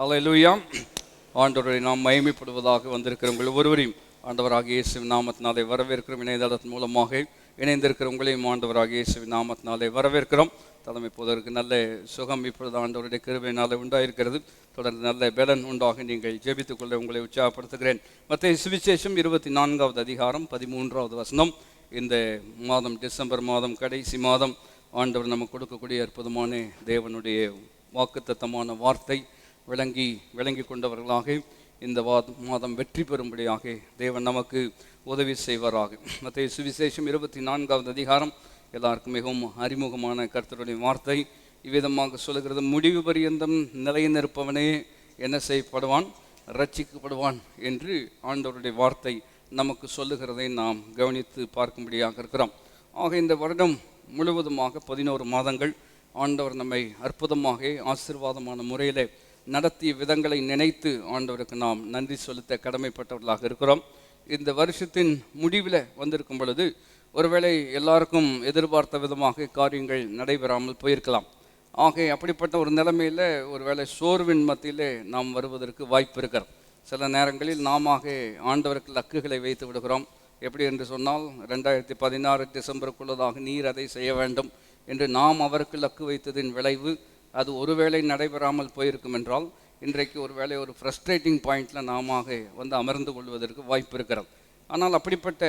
அல்லேலூயா. ஆண்டவரை நாம் மகிமைப்படுவதாக வந்திருக்கிற உங்கள் ஒவ்வொருவரையும் ஆண்டவராகிய இயேசுவின் நாமத்தினாலே வரவேற்கிறோம். இணையதளத்தின் மூலமாக இணைந்திருக்கிற உங்களையும் ஆண்டவராகிய இயேசுவின் நாமத்தினாலே வரவேற்கிறோம். தலைமை போதற்கு நல்ல சுகம் இப்பொழுது ஆண்டவருடைய கிருபையினாலே உண்டாயிருக்கிறது. தொடர்ந்து நல்ல பலன் உண்டாக நீங்கள் ஜெபித்துக் கொள்ள உங்களை உற்சாகப்படுத்துகிறேன். மத்தேயு சுவிசேஷம் 24வது அதிகாரம் 13வது வசனம். இந்த மாதம் டிசம்பர் மாதம் கடைசி மாதம் ஆண்டவர் நமக்கு கொடுக்கக்கூடிய அற்புதமான தேவனுடைய வாக்குத்தத்தமான வார்த்தை விளங்கி கொண்டவர்களாக இந்த மாதம் வெற்றி பெறும்படியாக தேவன் நமக்கு உதவி செய்வாராக. மத்தேயு சுவிசேஷம் 24வது அதிகாரம் எல்லாருக்கும் மிகவும் அறிமுகமான கர்த்தருடைய வார்த்தை இவ்விதமாக சொல்லுகிறது. முடிவு பரியந்தம் நிலைநிற்பவனே என்ன செய்யப்படுவான்? ரட்சிக்கப்படுவான் என்று ஆண்டவருடைய வார்த்தை நமக்கு சொல்லுகிறதை நாம் கவனித்து பார்க்கும்படியாக இருக்கிறோம். ஆக இந்த வருடம் முழுவதுமாக 11 மாதங்கள் ஆண்டவர் நம்மை அற்புதமாக ஆசீர்வாதமான முறையில் நடத்திய விதங்களை நினைத்து ஆண்டவருக்கு நாம் நன்றி செலுத்த கடமைப்பட்டவர்களாக இருக்கிறோம். இந்த வருஷத்தின் முடிவில் வந்திருக்கும் பொழுது ஒருவேளை எல்லாருக்கும் எதிர்பார்த்த விதமாக காரியங்கள் நடைபெறாமல் போயிருக்கலாம். ஆக அப்படிப்பட்ட ஒரு நிலைமையில் ஒருவேளை சோர்வின் மத்தியிலே நாம் வருவதற்கு வாய்ப்பு இருக்கிறோம். சில நேரங்களில் நாம ஆண்டவருக்கு லக்குகளை வைத்து விடுகிறோம். எப்படி என்று சொன்னால் 2016 டிசம்பருக்குள்ளதாக நீர் அதை செய்ய வேண்டும் என்று நாம் அவருக்கு லக்கு வைத்ததின் விளைவு அது ஒருவேளை நடைபெறாமல் போயிருக்கும் என்றால் இன்றைக்கு ஒருவேளை ஒரு ஃப்ரஸ்ட்ரேட்டிங் பாயிண்டில் நாம வந்து அமர்ந்து கொள்வதற்கு வாய்ப்பு இருக்கிறது. ஆனால் அப்படிப்பட்ட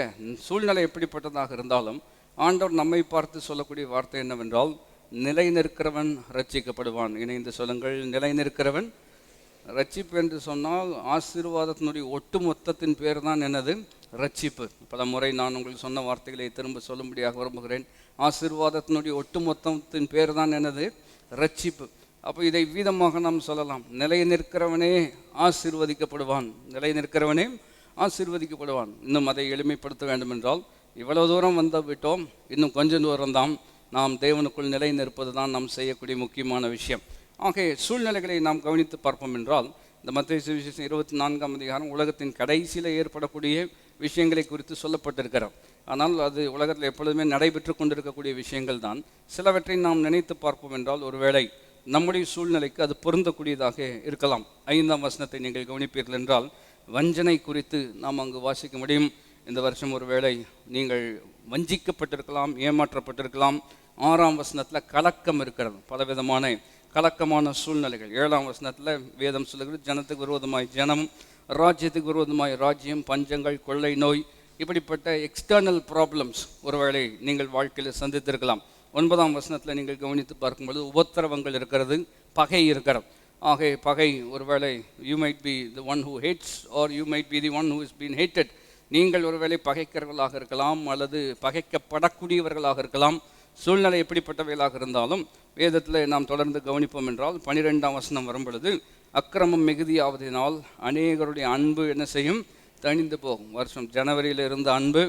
சூழ்நிலை எப்படிப்பட்டதாக இருந்தாலும் ஆண்டவர் நம்மை பார்த்து சொல்லக்கூடிய வார்த்தை என்னவென்றால், நிலை நிற்கிறவன் ரட்சிக்கப்படுவான். இணைந்து சொல்லுங்கள், நிலை நிற்கிறவன். ரட்சிப்பு என்று சொன்னால் ஆசீர்வாதத்தினுடைய ஒட்டுமொத்தத்தின் பேர் தான் என்னது? ரட்சிப்பு. பல முறை நான் உங்களுக்கு சொன்ன வார்த்தைகளை திரும்ப சொல்லும்படியாக விரும்புகிறேன். ஆசீர்வாதத்தினுடைய ஒட்டுமொத்தத்தின் பேர் தான் என்னது? ரட்சிப்பு. அப்போ இதை வீதமாக நாம் சொல்லலாம், நிலை நிற்கிறவனே ஆசீர்வதிக்கப்படுவான். நிலை நிற்கிறவனே ஆசீர்வதிக்கப்படுவான். இன்னும் அதை எளிமைப்படுத்த வேண்டும் என்றால், இவ்வளவு தூரம் வந்து விட்டோம், இன்னும் கொஞ்சம் தூரம் தான் நாம் தேவனுக்குள் நிலை நிற்பது தான் நாம் செய்யக்கூடிய முக்கியமான விஷயம். ஆக சூழ்நிலைகளை நாம் கவனித்து பார்ப்போம் என்றால், இந்த மத்தேயு சுவிசேஷம் 24ஆம் அதிகாரம் உலகத்தின் கடைசியில் ஏற்படக்கூடிய விஷயங்களை குறித்து சொல்லப்பட்டிருக்கிறோம். ஆனால் அது உலகத்தில் எப்பொழுதுமே நடைபெற்று கொண்டிருக்கக்கூடிய விஷயங்கள் தான். சிலவற்றை நாம் நினைத்து பார்ப்போம் என்றால் ஒருவேளை நம்முடைய சூழ்நிலைக்கு அது பொருந்தக்கூடியதாக இருக்கலாம். 5ஆம் வசனத்தை நீங்கள் கவனிப்பீர்கள் என்றால், வஞ்சனை குறித்து நாம் அங்கு வாசிக்க முடியும். இந்த வருஷம் ஒருவேளை நீங்கள் வஞ்சிக்கப்பட்டிருக்கலாம், ஏமாற்றப்பட்டிருக்கலாம். 6ஆம் வசனத்தில் கலக்கம் இருக்கிறது, பலவிதமான கலக்கமான சூழ்நிலைகள். 7ஆம் வசனத்தில் வேதம் சொல்லுகிறது, ஜனத்துக்கு விரோதமாய் ஜனம், ராஜ்யத்துக்கு விரோதமாய் ராஜ்யம், பஞ்சங்கள், கொள்ளை நோய், இப்படிப்பட்ட எக்ஸ்டர்னல் ப்ராப்ளம்ஸ் ஒருவேளை நீங்கள் வாழ்க்கையில் சந்தித்திருக்கலாம். 9ஆம் வசனத்தில் நீங்கள் கவனித்து பார்க்கும்பொழுது உபத்திரவங்கள் இருக்கிறது, பகை இருக்கிறது. ஆக பகை ஒருவேளை you might be the one who hats are you might be the one who is been hated. நீங்கள் ஒருவேளை பகைக்கிறவர்களாக இருக்கலாம் அல்லது பகைக்கப்படக்கூடியவர்களாக இருக்கலாம். சூழ்நிலை எப்படிப்பட்டவைகளாக இருந்தாலும் வேதத்தில் நாம் தொடர்ந்து கவனிப்போம் என்றால் 12ஆம் வசனம் வரும் பொழுது, அக்கிரமம் மிகுதியாவதினால் அநேகருடைய அன்பு என்ன செய்யும்? தணிந்து போகும். வருஷம் ஜனவரியில் இருந்த அன்பு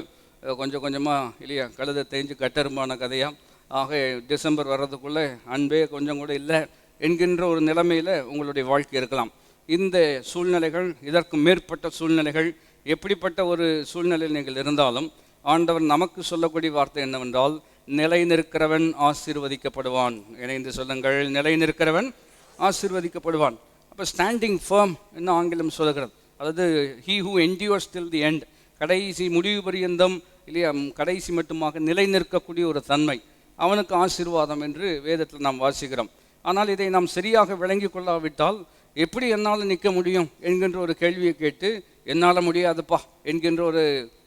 கொஞ்சம் கொஞ்சமாக இல்லையா கழுதை தேஞ்சு கட்டெரும்பான கதையாக. ஆக டிசம்பர் வர்றதுக்குள்ளே அன்பே கொஞ்சம் கூட இல்லை என்கின்ற ஒரு நிலைமையில் உங்களுடைய வாழ்க்கை இருக்கலாம். இந்த சூழ்நிலைகள், இதற்கு மேற்பட்ட சூழ்நிலைகள், எப்படிப்பட்ட ஒரு சூழ்நிலையில் நீங்கள் இருந்தாலும் ஆண்டவர் நமக்கு சொல்லக்கூடிய வார்த்தை என்னவென்றால், நிலை நிற்கிறவன் ஆசீர்வதிக்கப்படுவான். இணைந்து சொல்லுங்கள், நிலை நிற்கிறவன் ஆசீர்வதிக்கப்படுவான். அப்போ ஸ்டாண்டிங் ஃபர்ம் என்ன ஆங்கிலம் சொல்லுகிறது, அதாவது he who endures till the end, கடைசி முடிவு பரியந்தம் இல்லையா கடைசி மட்டுமாக நிலை நிற்கக்கூடிய ஒரு தன்மை, அவனுக்கு ஆசீர்வாதம் என்று வேதத்தில் நாம் வாசிக்கிறோம். ஆனால் இதை நாம் சரியாக விளங்கி கொள்ளாவிட்டால் எப்படி என்னால் நிற்க முடியும் என்கின்ற ஒரு கேள்வியை கேட்டு என்னால் முடியாதுப்பா என்கின்ற ஒரு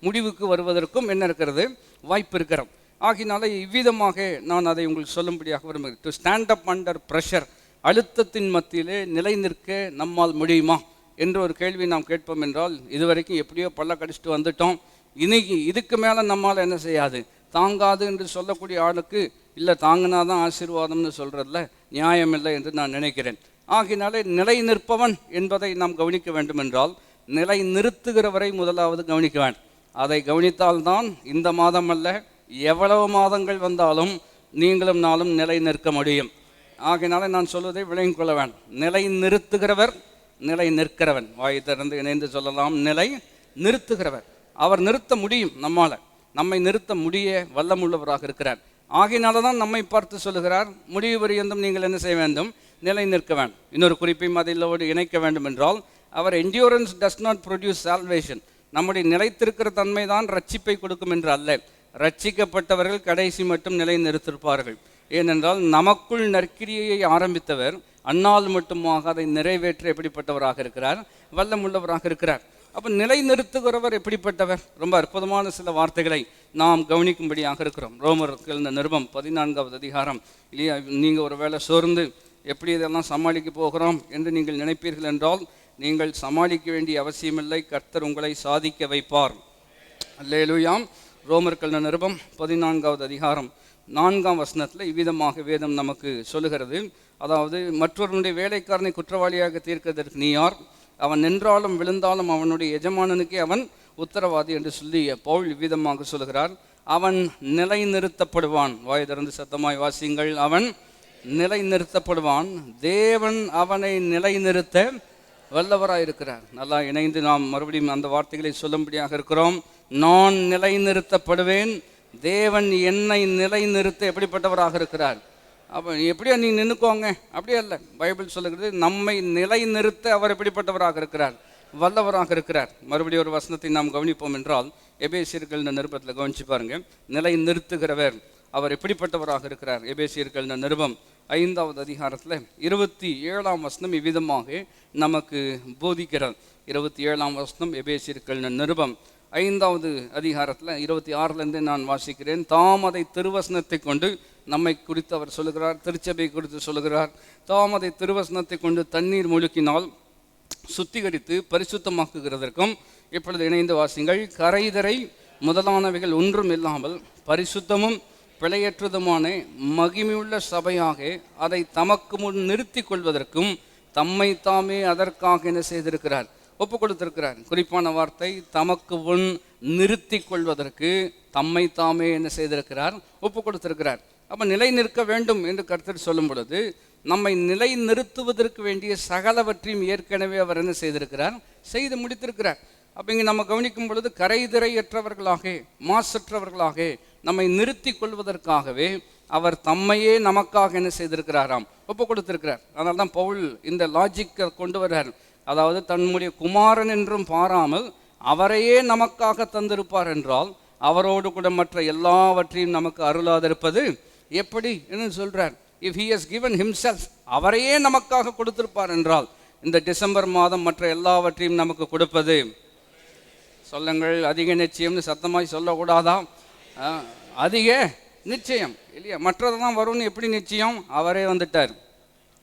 முடிவுக்கு வருவதற்கும் என்ன இருக்கிறது? வாய்ப்பு இருக்கிறோம். ஆகினால இவ்விதமாக நான் அதை உங்களுக்கு சொல்லும்படியாக விரும்புகிறேன். To stand up under pressure, அழுத்தத்தின் மத்தியிலே நிலை நிற்க நம்மால் முடியுமா என்ற ஒரு கேள்வி நாம் கேட்போம் என்றால், இதுவரைக்கும் எப்படியோ பல்ல கடிச்சிட்டு வந்துட்டோம், இன்னைக்கு இதுக்கு மேலே நம்மால் என்ன செய்யாது, தாங்காது என்று சொல்லக்கூடிய ஆளுக்கு இல்லை தாங்கினாதான் ஆசீர்வாதம்னு சொல்கிறதுல நியாயம் இல்லை என்று நான் நினைக்கிறேன். ஆகினாலே நிலை நிற்பவன் என்பதை நாம் கவனிக்க வேண்டும் என்றால், நிலை நிறுத்துகிறவரை முதலாவது கவனிக்க வேண்டும். அதை கவனித்தால்தான் இந்த மாதம் அல்ல, எவ்வளவு மாதங்கள் வந்தாலும் நீங்களும் நாளும் நிலை நிற்க முடியும். ஆகினாலே நான் சொல்வதை விளங்கிக் கொள்ள வேண்டும். நிலை நிறுத்துகிறவர், நிலை நிற்கிறவன். வாய் திறந்து இணைந்து சொல்லலாம், நிலை நிறுத்துகிறவர். அவர் நிறுத்த முடியும், நம்மை நிறுத்த முடிய வல்லமுள்ளவராக இருக்கிறார். ஆகையினால தான் நம்மை பார்த்து சொல்லுகிறார், முடிவு பரியந்தம் நீங்கள் என்ன செய்ய வேண்டும்? நிலை நிற்க வேண்டும். இன்னொரு குறிப்பையும் அதிலோடு இணைக்க வேண்டும் என்றால், அவர் endurance does not produce salvation. நம்முடைய நிலைத்திருக்கிற தன்மை தான் ரட்சிப்பை கொடுக்கும் என்று அல்ல. ரட்சிக்கப்பட்டவர்கள் கடைசி மட்டும் நிலை நிறுத்திருப்பார்கள். ஏனென்றால் நமக்குள் நற்கிரியை ஆரம்பித்தவர் அந்நாள் மட்டுமாக அதை நிறைவேற்ற எப்படிப்பட்டவராக இருக்கிறார்? வல்லமுள்ளவராக இருக்கிறார். அப்போ நிலை நிறுத்துகிறவர் எப்படிப்பட்டவர்? ரொம்ப அற்புதமான சில வார்த்தைகளை நாம் கவனிக்கும்படியாக இருக்கிறோம். ரோமர்கள் நிருபம் 14வது அதிகாரம். இல்லையா, நீங்கள் ஒரு வேளை சோர்ந்து எப்படி இதெல்லாம் சமாளிக்க போகிறோம் என்று நீங்கள் நினைப்பீர்கள் என்றால், நீங்கள் சமாளிக்க வேண்டிய அவசியமில்லை. கர்த்தர் உங்களை சாதிக்க வைப்பார். அல்லேலூயாம். ரோமர்கள் நிருபம் 14வது அதிகாரம் 4ஆம் வசனத்தில் இவ்விதமாக வேதம் நமக்கு சொல்லுகிறது. அதாவது, மற்றொருடைய வேலைக்காரனை குற்றவாளியாக தீர்க்கிறதற்கு நீ யார்? அவன் நின்றாலும் விழுந்தாலும் அவனுடைய எஜமானனுக்கே அவன் உத்தரவாதி என்று சொல்லி பவுல் இவ்விதமாக சொல்லுகிறார். அவன் நிலை நிறுத்தப்படுவான். வாய் திறந்து சத்தமாய் வாசிங்கள். அவன் நிலை நிறுத்தப்படுவான். தேவன் அவனை நிலை நிறுத்த வல்லவராக இருக்கிறார். நல்லா இணைந்து நாம் மறுபடியும் அந்த வார்த்தைகளை சொல்லும்படியாக இருக்கிறோம். நான் நிலை நிறுத்தப்படுவேன், தேவன் என்னை நிலை நிறுத்த எப்படிப்பட்டவராக இருக்கிறார்? அப்போ எப்படியா நீ நின்றுக்கோங்க, அப்படியே இல்லை. பைபிள் சொல்லுகிறது, நம்மை நிலை நிறுத்த அவர் எப்படிப்பட்டவராக இருக்கிறார்? வல்லவராக இருக்கிறார். மறுபடியும் ஒரு வசனத்தை நாம் கவனிப்போம் என்றால், எபேசியர்கள் நிருபத்தில் கவனிச்சு பாருங்க. நிலை நிறுத்துகிறவர் அவர் எப்படிப்பட்டவராக இருக்கிறார்? எபேசியர்கள் நிருபம் 5வது அதிகாரத்தில் 27ஆம் வசனம் இவ்விதமாக நமக்கு போதிக்கிறார். 27ஆம் வசனம் எபேசியர்கள் நிருபம் 5வது அதிகாரத்தில் 26லேருந்து நான் வாசிக்கிறேன். தாம் அதை திருவசனத்தை கொண்டு நம்மை குறித்து அவர் சொல்லுகிறார். திருச்சபை குறித்து சொல்லுகிறார். தாம் அதை திருவசனத்தை கொண்டு தண்ணீர் முழுக்கினால் சுத்திகரித்து பரிசுத்தமாக்குகிறதற்கும், இப்பொழுது இணைந்து வாசிங்கள். கரைதரை முதலானவைகள் ஒன்றும் இல்லாமல் பரிசுத்தமும் பிழையற்றதுமான மகிமையுள்ள சபையாக அதை தமக்கு முன் நிறுத்தி கொள்வதற்கும் தம்மை தாமே அதற்காக என்ன செய்திருக்கிறார்? ஒப்பு கொடுத்திருக்கிறார். குறிப்பான வார்த்தை, தமக்கு முன் நிறுத்தி கொள்வதற்கு தம்மை தாமே என்ன செய்திருக்கிறார்? ஒப்பு கொடுத்திருக்கிறார். அப்போ நிலை நிற்க வேண்டும் என்று கர்த்தர் சொல்லும் பொழுது, நம்மை நிலை நிறுத்துவதற்கு வேண்டிய சகலவற்றையும் ஏற்கனவே அவர் என்ன செய்திருக்கிறார்? செய்து முடித்திருக்கிறார். அப்போ இங்கே நம்ம கவனிக்கும் பொழுது, கரைதிரையற்றவர்களாக மாசற்றவர்களாக நம்மை நிறுத்தி கொள்வதற்காகவே அவர் தம்மையே நமக்காக என்ன செய்திருக்கிறாராம்? ஒப்பு கொடுத்திருக்கிறார். அதனால தான் பவுல் இந்த லாஜிக்கை கொண்டு வர்றார். அதாவது, தன்னுடைய குமாரன் என்றும் பாராமல் அவரையே நமக்காக தந்திருப்பார் என்றால், அவரோடு கூட மற்ற எல்லாவற்றையும் நமக்கு அருளாதிருப்பது எப்படி என்று சொல்றார். If he has given himself, அவரையே நமக்காக கொடுத்திருப்பார் என்றால், இந்த டிசம்பர் மாதம் மற்ற எல்லாவற்றையும் நமக்கு கொடுப்பது, சொல்லுங்கள், அதிக நிச்சயம்னு சத்தமாய் சொல்லக்கூடாதா? அதிக நிச்சயம் இல்லையா? மற்றதெல்லாம் வரும்னு எப்படி நிச்சயம்? அவரே வந்துட்டார்,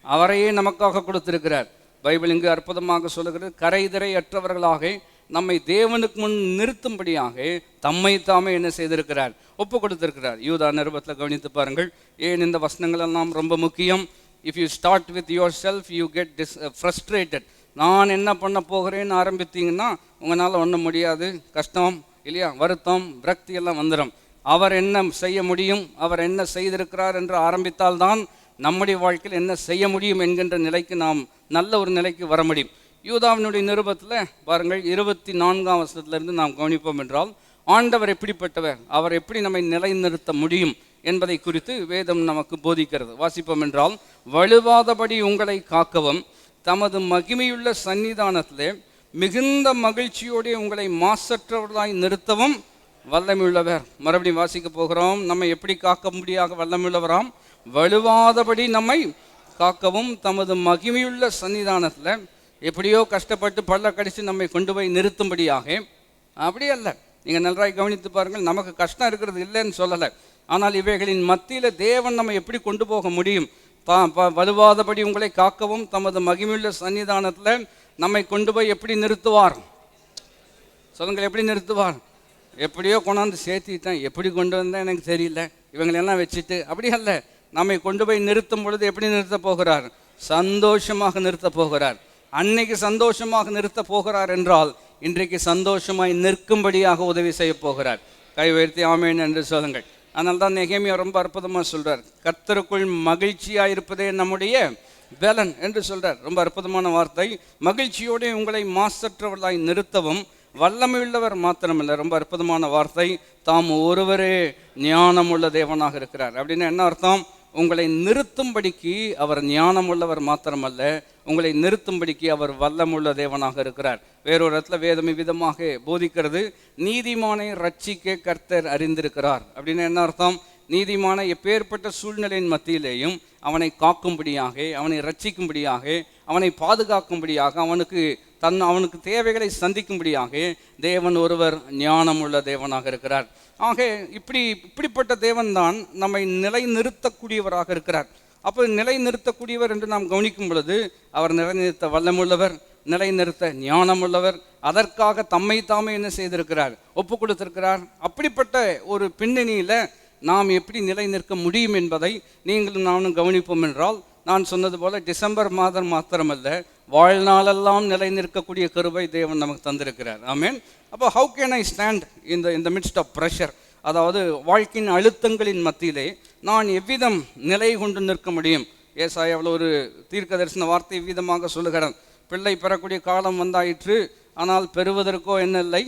அவரையே நமக்காக கொடுத்திருக்கிறார். பைபிள் இங்கு அற்புதமாக சொல்லுகிறது, கரைதிரை அற்றவர்களாக நம்மை தேவனுக்கு முன் நிறுத்தும்படியாக தம்மை தாமே என்ன செய்திருக்கிறார்? ஒப்பு கொடுத்திருக்கிறார். யூதா நிருபத்தில் கவனித்து பாருங்கள். ஏன் இந்த வசனங்கள் எல்லாம் ரொம்ப முக்கியம்? If you start with your self you get frustrated. நான் என்ன பண்ண போகிறேன்னு ஆரம்பித்தீங்கன்னா உங்களால் ஒன்றும் முடியாது, கஷ்டம் இல்லையா, வருத்தம், விரக்தி எல்லாம் வந்துடும். அவர் என்ன செய்ய முடியும், அவர் என்ன செய்திருக்கிறார் என்று ஆரம்பித்தால்தான் நம்முடைய வாழ்க்கையில் என்ன செய்ய முடியும் என்கின்ற நிலைக்கு நாம் நல்ல ஒரு நிலைக்கு வர முடியும். யூதாவினுடைய நிருபத்தில் பாருங்கள், 24ஆம் வசனத்திலிருந்து நாம் கவனிப்போம் என்றால், ஆண்டவர் எப்படிப்பட்டவர், அவர் எப்படி நம்மை நிலைநிறுத்த முடியும் என்பதை குறித்து வேதம் நமக்கு போதிக்கிறது. வாசிப்போம் என்றால், வலுவாதபடி உங்களை காக்கவும் தமது மகிமையுள்ள சன்னிதானத்திலே மிகுந்த மகிழ்ச்சியோடு உங்களை மாசற்றவர்களாய் நிறுத்தவும் வல்லமையுள்ளவர். மறுபடியும் வாசிக்க போகிறோம். நம்மை எப்படி காக்க முடியாக வல்லமையுள்ளவராம்? வலுவாதபடி நம்மை காக்கவும் தமது மகிமையுள்ள சன்னிதானத்தில் எப்படியோ கஷ்டப்பட்டு பல்ல கடிச்சு நம்மை கொண்டு போய் நிறுத்தும்படியாக. அப்படி அல்ல. நீங்கள் நன்றாய் கவனித்து பாருங்கள். நமக்கு கஷ்டம் இருக்கிறது இல்லைன்னு சொல்லலை. ஆனால் இவைகளின் மத்தியில் தேவன் நம்ம எப்படி கொண்டு போக முடியும்? வலுவாதபடி உங்களை காக்கவும் தமது மகிமையுள்ள சன்னிதானத்தில் நம்மை கொண்டு போய் எப்படி நிறுத்துவார்? சொல்லுங்கள், எப்படி நிறுத்துவார்? எப்படியோ கொண்டாந்து சேர்த்திட்டேன், எப்படி கொண்டு வந்தேன் எனக்கு தெரியல, இவங்களெல்லாம் வச்சுட்டு, அப்படி அல்ல. நம்மை கொண்டு போய் நிறுத்தும் பொழுது எப்படி நிறுத்த போகிறார்? சந்தோஷமாக நிறுத்த போகிறார். அன்னைக்கு சந்தோஷமாக நிறுத்த போகிறார் என்றால், இன்றைக்கு சந்தோஷமாய் நிற்கும்படியாக உதவி செய்ய போகிறார். கை உயர்த்தி ஆமேன் என்று சொல்லுங்கள். அதனால தான் நெகேமியா ரொம்ப அற்புதமாக சொல்கிறார், கர்த்தருக்குள் மகிழ்ச்சியாக இருப்பதே நம்முடைய பலன் என்று சொல்கிறார். ரொம்ப அற்புதமான வார்த்தை. மகிழ்ச்சியோடு உங்களை மாசற்றவர்களாய் நிறுத்தவும் வல்லமையுள்ளவர் மாத்திரமில்லை. ரொம்ப அற்புதமான வார்த்தை, தாம் ஒருவரே ஞானம் உள்ள தேவனாக இருக்கிறார். அப்படின்னு என்ன அர்த்தம்? உங்களை நிறுத்தும்படிக்கு அவர் ஞானம் உள்ளவர் மாத்திரமல்ல, உங்களை நிறுத்தும்படிக்கு அவர் வல்லமுள்ள தேவனாக இருக்கிறார். வேறொரு இடத்துல வேதம் விதமாக போதிக்கிறது, நீதிமானை ரட்சிக்க கர்த்தர் அறிந்திருக்கிறார். அப்படின்னு என்ன அர்த்தம்? நீதிமான எப்பேற்பட்ட சூழ்நிலையின் மத்தியிலேயும் அவனை காக்கும்படியாக, அவனை ரட்சிக்கும்படியாக, அவனை பாதுகாக்கும்படியாக, அவனுக்கு தேவைகளை சந்திக்கும்படியாக தேவன் ஒருவர் ஞானமுள்ள தேவனாக இருக்கிறார். ஆக இப்படிப்பட்ட தேவன் தான் நம்மை நிலைநிறுத்தக்கூடியவராக இருக்கிறார். அப்போ நிலைநிறுத்தக்கூடியவர் என்று நாம் கவனிக்கும் பொழுது அவர் நிலைநிறுத்த வல்லமுள்ளவர், நிலைநிறுத்த ஞானமுள்ளவர். அதற்காக தம்மை தாமே என்ன செய்திருக்கிறார்? ஒப்பு கொடுத்திருக்கிறார். அப்படிப்பட்ட ஒரு பின்னணியில் நாம் எப்படி நிலை நிற்க முடியும் என்பதை நீங்களும் நானும் கவனிப்போம் என்றால், நான் சொன்னது போல டிசம்பர் மாதம் மாத்திரமல்ல, வாழ்நாளெல்லாம் நிலை நிற்கக்கூடிய கிருபை தேவன் நமக்கு தந்திருக்கிறார். ஆமென். அப்போ ஹவு கேன் ஐ ஸ்டாண்ட் இந்த மிட்ஸ்ட் ஆஃப் ப்ரெஷர், அதாவது வாழ்க்கையின் அழுத்தங்களின் மத்தியிலே நான் எவ்விதம் நிலை கொண்டு நிற்க முடியும்? ஏசாயாவில் ஒரு தீர்க்க தரிசன வார்த்தை விதமாக சொல்லுகிறார், பிள்ளை பெறக்கூடிய காலம் வந்தாயிற்று, ஆனால் பெறுவதற்கோ என்ன இல்லை,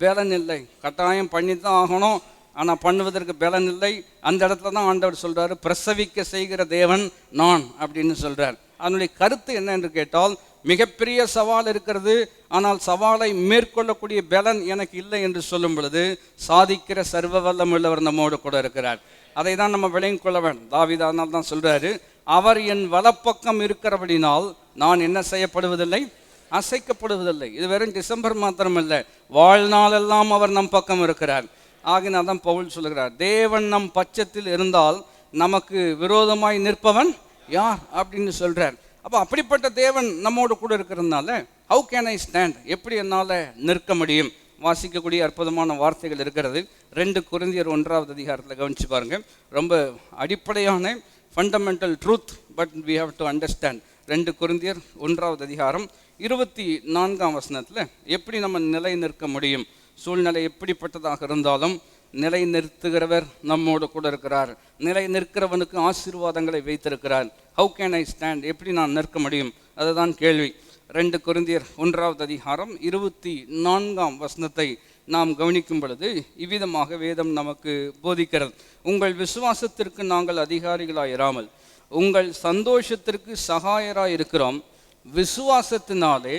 பலன் இல்லை. கட்டாயம் பண்ணித்தான் ஆகணும், ஆனால் பண்ணுவதற்கு பலன் இல்லை. அந்த இடத்துல தான் ஆண்டவர் சொல்கிறாரு, பிரசவிக்க செய்கிற தேவன் நான் அப்படின்னு சொல்கிறார். அதனுடைய கருத்து என்ன என்று கேட்டால், மிகப்பெரிய சவால் இருக்கிறது, ஆனால் சவாலை மேற்கொள்ளக்கூடிய பலன் எனக்கு இல்லை என்று சொல்லும் பொழுது சாதிக்கிற சர்வ வல்லமுள்ளவர் நம்மோடு கூட இருக்கிறார். அதை தான் நம்ம விளங்கிக் கொள்ள வேண்டும். தாவீது அதனால் தான் சொல்கிறாரு, அவர் என் வலப்பக்கம் இருக்கிறபடினால் நான் என்ன செய்யப்படுவதில்லை, அசைக்கப்படுவதில்லை. இது வெறும் டிசம்பர் மாத்திரமல்ல, வாழ்நாளெல்லாம் அவர் நம் பக்கம் இருக்கிறார். ஆகினால் தான் பவுல் சொல்லுகிறார், தேவன் நம் பட்சத்தில் இருந்தால் நமக்கு விரோதமாய் நிற்பவன் யார் அப்படின்னு சொல்கிறார். அப்போ அப்படிப்பட்ட தேவன் நம்மோடு கூட இருக்கிறதுனால ஹவு கேன் ஐ ஸ்டாண்ட், எப்படி என்னால் நிற்க முடியும்? வாசிக்கக்கூடிய அற்புதமான வார்த்தைகள் இருக்கிறது. 2 கொரிந்தியர் 1ஆவது அதிகாரத்தில் கவனித்து பாருங்கள். ரொம்ப அடிப்படையான fundamental truth, but we have to understand. 2 கொரிந்தியர் 1ஆவது அதிகாரம் 24ஆம் வசனத்தில் எப்படி நம்ம நிலை நிற்க முடியும்? சூழ்நிலை எப்படிப்பட்டதாக இருந்தாலும் நிலை நிறுத்துகிறவர் நம்மோடு கூட இருக்கிறார். நிலை நிற்கிறவனுக்கு ஆசீர்வாதங்களை வைத்திருக்கிறார். ஹவு கேன் ஐ ஸ்டாண்ட், எப்படி நான் நிற்க முடியும்? அதுதான் கேள்வி. 2 கொரிந்தியர் 1ஆவது அதிகாரம் 24ஆம் வசனத்தை நாம் கவனிக்கும் பொழுது இவ்விதமாக வேதம் நமக்கு போதிக்கிறது, உங்கள் விசுவாசத்திற்கு நாங்கள் அதிகாரிகளாயிராமல் உங்கள் சந்தோஷத்திற்கு சகாயராக இருக்கிறோம், விசுவாசத்தினாலே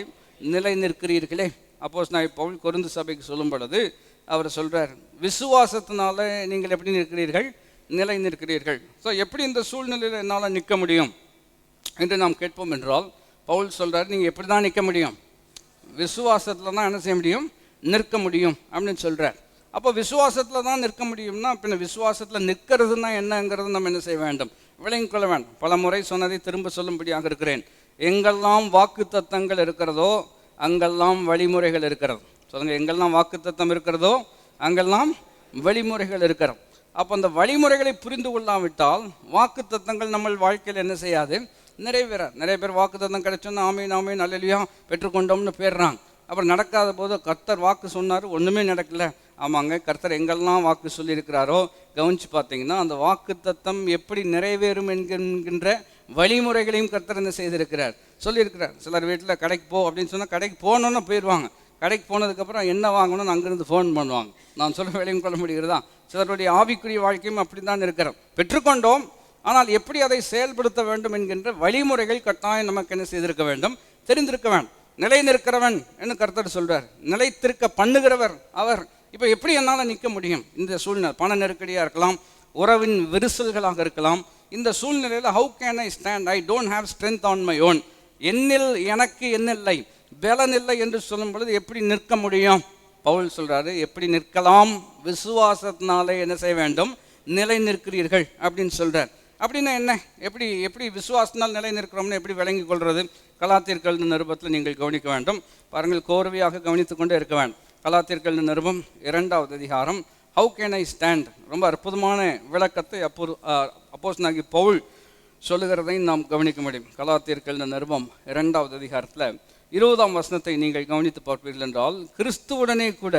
நிலை நிற்கிறீர்களே. அப்போஸ்தலனாகிய பவுல் கொரிந்து சபைக்கு சொல்லும் பொழுது அவர் சொல்கிறார், விசுவாசத்தினால நீங்கள் எப்படி நிற்கிறீர்கள், நிலை நிற்கிறீர்கள். ஸோ எப்படி இந்த சூழ்நிலையில் என்னால் நிற்க முடியும் என்று நாம் கேட்போம் என்றால், பவுல் சொல்கிறார், நீங்கள் எப்படி தான் நிற்க முடியும்? விசுவாசத்தில் தான் என்ன செய்ய முடியும், நிற்க முடியும் அப்படின்னு சொல்கிறார். அப்போ விசுவாசத்தில் தான் நிற்க முடியும்னா, பின்ன விசுவாசத்தில் நிற்கிறதுனா என்னங்கிறது நம்ம என்ன செய்ய வேண்டும், விளங்கிக் கொள்ள வேண்டும். பல முறை சொன்னதை திரும்ப சொல்லும்படியாக இருக்கிறேன். எங்கெல்லாம் வாக்கு தத்தங்கள் இருக்கிறதோ அங்கெல்லாம் வழிமுறைகள் இருக்கிறது. சொல்லுங்கள், எங்கெல்லாம் வாக்கு தத்தம் இருக்கிறதோ அங்கெல்லாம் வழிமுறைகள் இருக்கிறது. அப்போ அந்த வழிமுறைகளை புரிந்து கொள்ளாவிட்டால் வாக்கு தத்தங்கள் நம்ம வாழ்க்கையில் என்ன செய்யாது, நிறைவேறாது. நிறைய பேர் வாக்கு தத்தம் கிடைச்சோன்னா ஆமீன் ஆமீன் அல்லேலூயா பெற்றுக்கொண்டோம்னு போயிடுறாங்க. அப்புறம் நடக்காத போது கர்த்தர் வாக்கு சொன்னார், ஒன்றுமே நடக்கலை. ஆமாங்க, கர்த்தர் எங்கெல்லாம் வாக்கு சொல்லியிருக்கிறாரோ கவனித்து பார்த்தீங்கன்னா அந்த வாக்கு தத்தம் எப்படி நிறைவேறும் என்கின்ற வழிமுறைகளையும் கர்த்தர் என்ன செய்திருக்கிறார், சொல்லியிருக்கிறார். சிலர் வீட்டில் கடைக்கு போ அப்படின்னு சொன்னால் கடைக்கு போகணுன்னு போயிடுவாங்க. கடைக்கு போனதுக்கப்புறம் என்ன வாங்கணும்னு அங்கேருந்து ஃபோன் பண்ணுவாங்க. நான் சொல்ல வேலையும் கொள்ள முடிகிறதா? சிலருடைய ஆவிக்குரிய வாழ்க்கையும் அப்படி தான் இருக்கிறோம். பெற்றுக்கொண்டோம், ஆனால் எப்படி அதை செயல்படுத்த வேண்டும் என்கின்ற வழிமுறைகள் கட்டாயம் நமக்கு என்ன செய்திருக்க வேண்டும், தெரிந்திருக்க வேண்டும். நிலை நிற்கிறவன் என்று கர்த்தர் சொல்கிறார், நிலைத்திருக்க பண்ணுகிறவர் அவர். இப்போ எப்படி என்னால் நிற்க முடியும் இந்த சூழ்நிலை? பண நெருக்கடியாக இருக்கலாம், உறவின் விரிசல்களாக இருக்கலாம். இந்த சூழ்நிலையில் how can I stand, I don't have strength on my own, என்னில் எனக்கு என்னில்லை, பலன் இல்லை என்று சொல்லும் பொழுது எப்படி நிற்க முடியும்? பவுல் சொல்கிறாரு, எப்படி நிற்கலாம், விசுவாசத்தினாலே என்ன செய்ய வேண்டும், நிலை நிற்கிறீர்கள் அப்படின்னு சொல்கிறார். அப்படின்னா என்ன, எப்படி எப்படி விசுவாசத்தினால் நிலை நிற்கிறோம்னு எப்படி விளங்கி கொள்வது? கலாத்தியர்கள் நிருபத்தில் நீங்கள் கவனிக்க வேண்டும். பாருங்கள், கோர்வையாக கவனித்து கொண்டே இருக்க வேண்டும். கலாத்தியர்கள் நிருபம் 2ஆவது அதிகாரம், ஹவு கேன் ஐ ஸ்டாண்ட், ரொம்ப அற்புதமான விளக்கத்தை அப்போஸ்தலனாகிய பவுல் சொல்லுகிறதை நாம் கவனிக்க முடியும். கலாத்தியர்கள் நிருபம் 2ஆவது அதிகாரத்தில் 20ஆம் வசனத்தை நீங்கள் கவனித்து பார்ப்பீர்கள் என்றால், கிறிஸ்துவுடனே கூட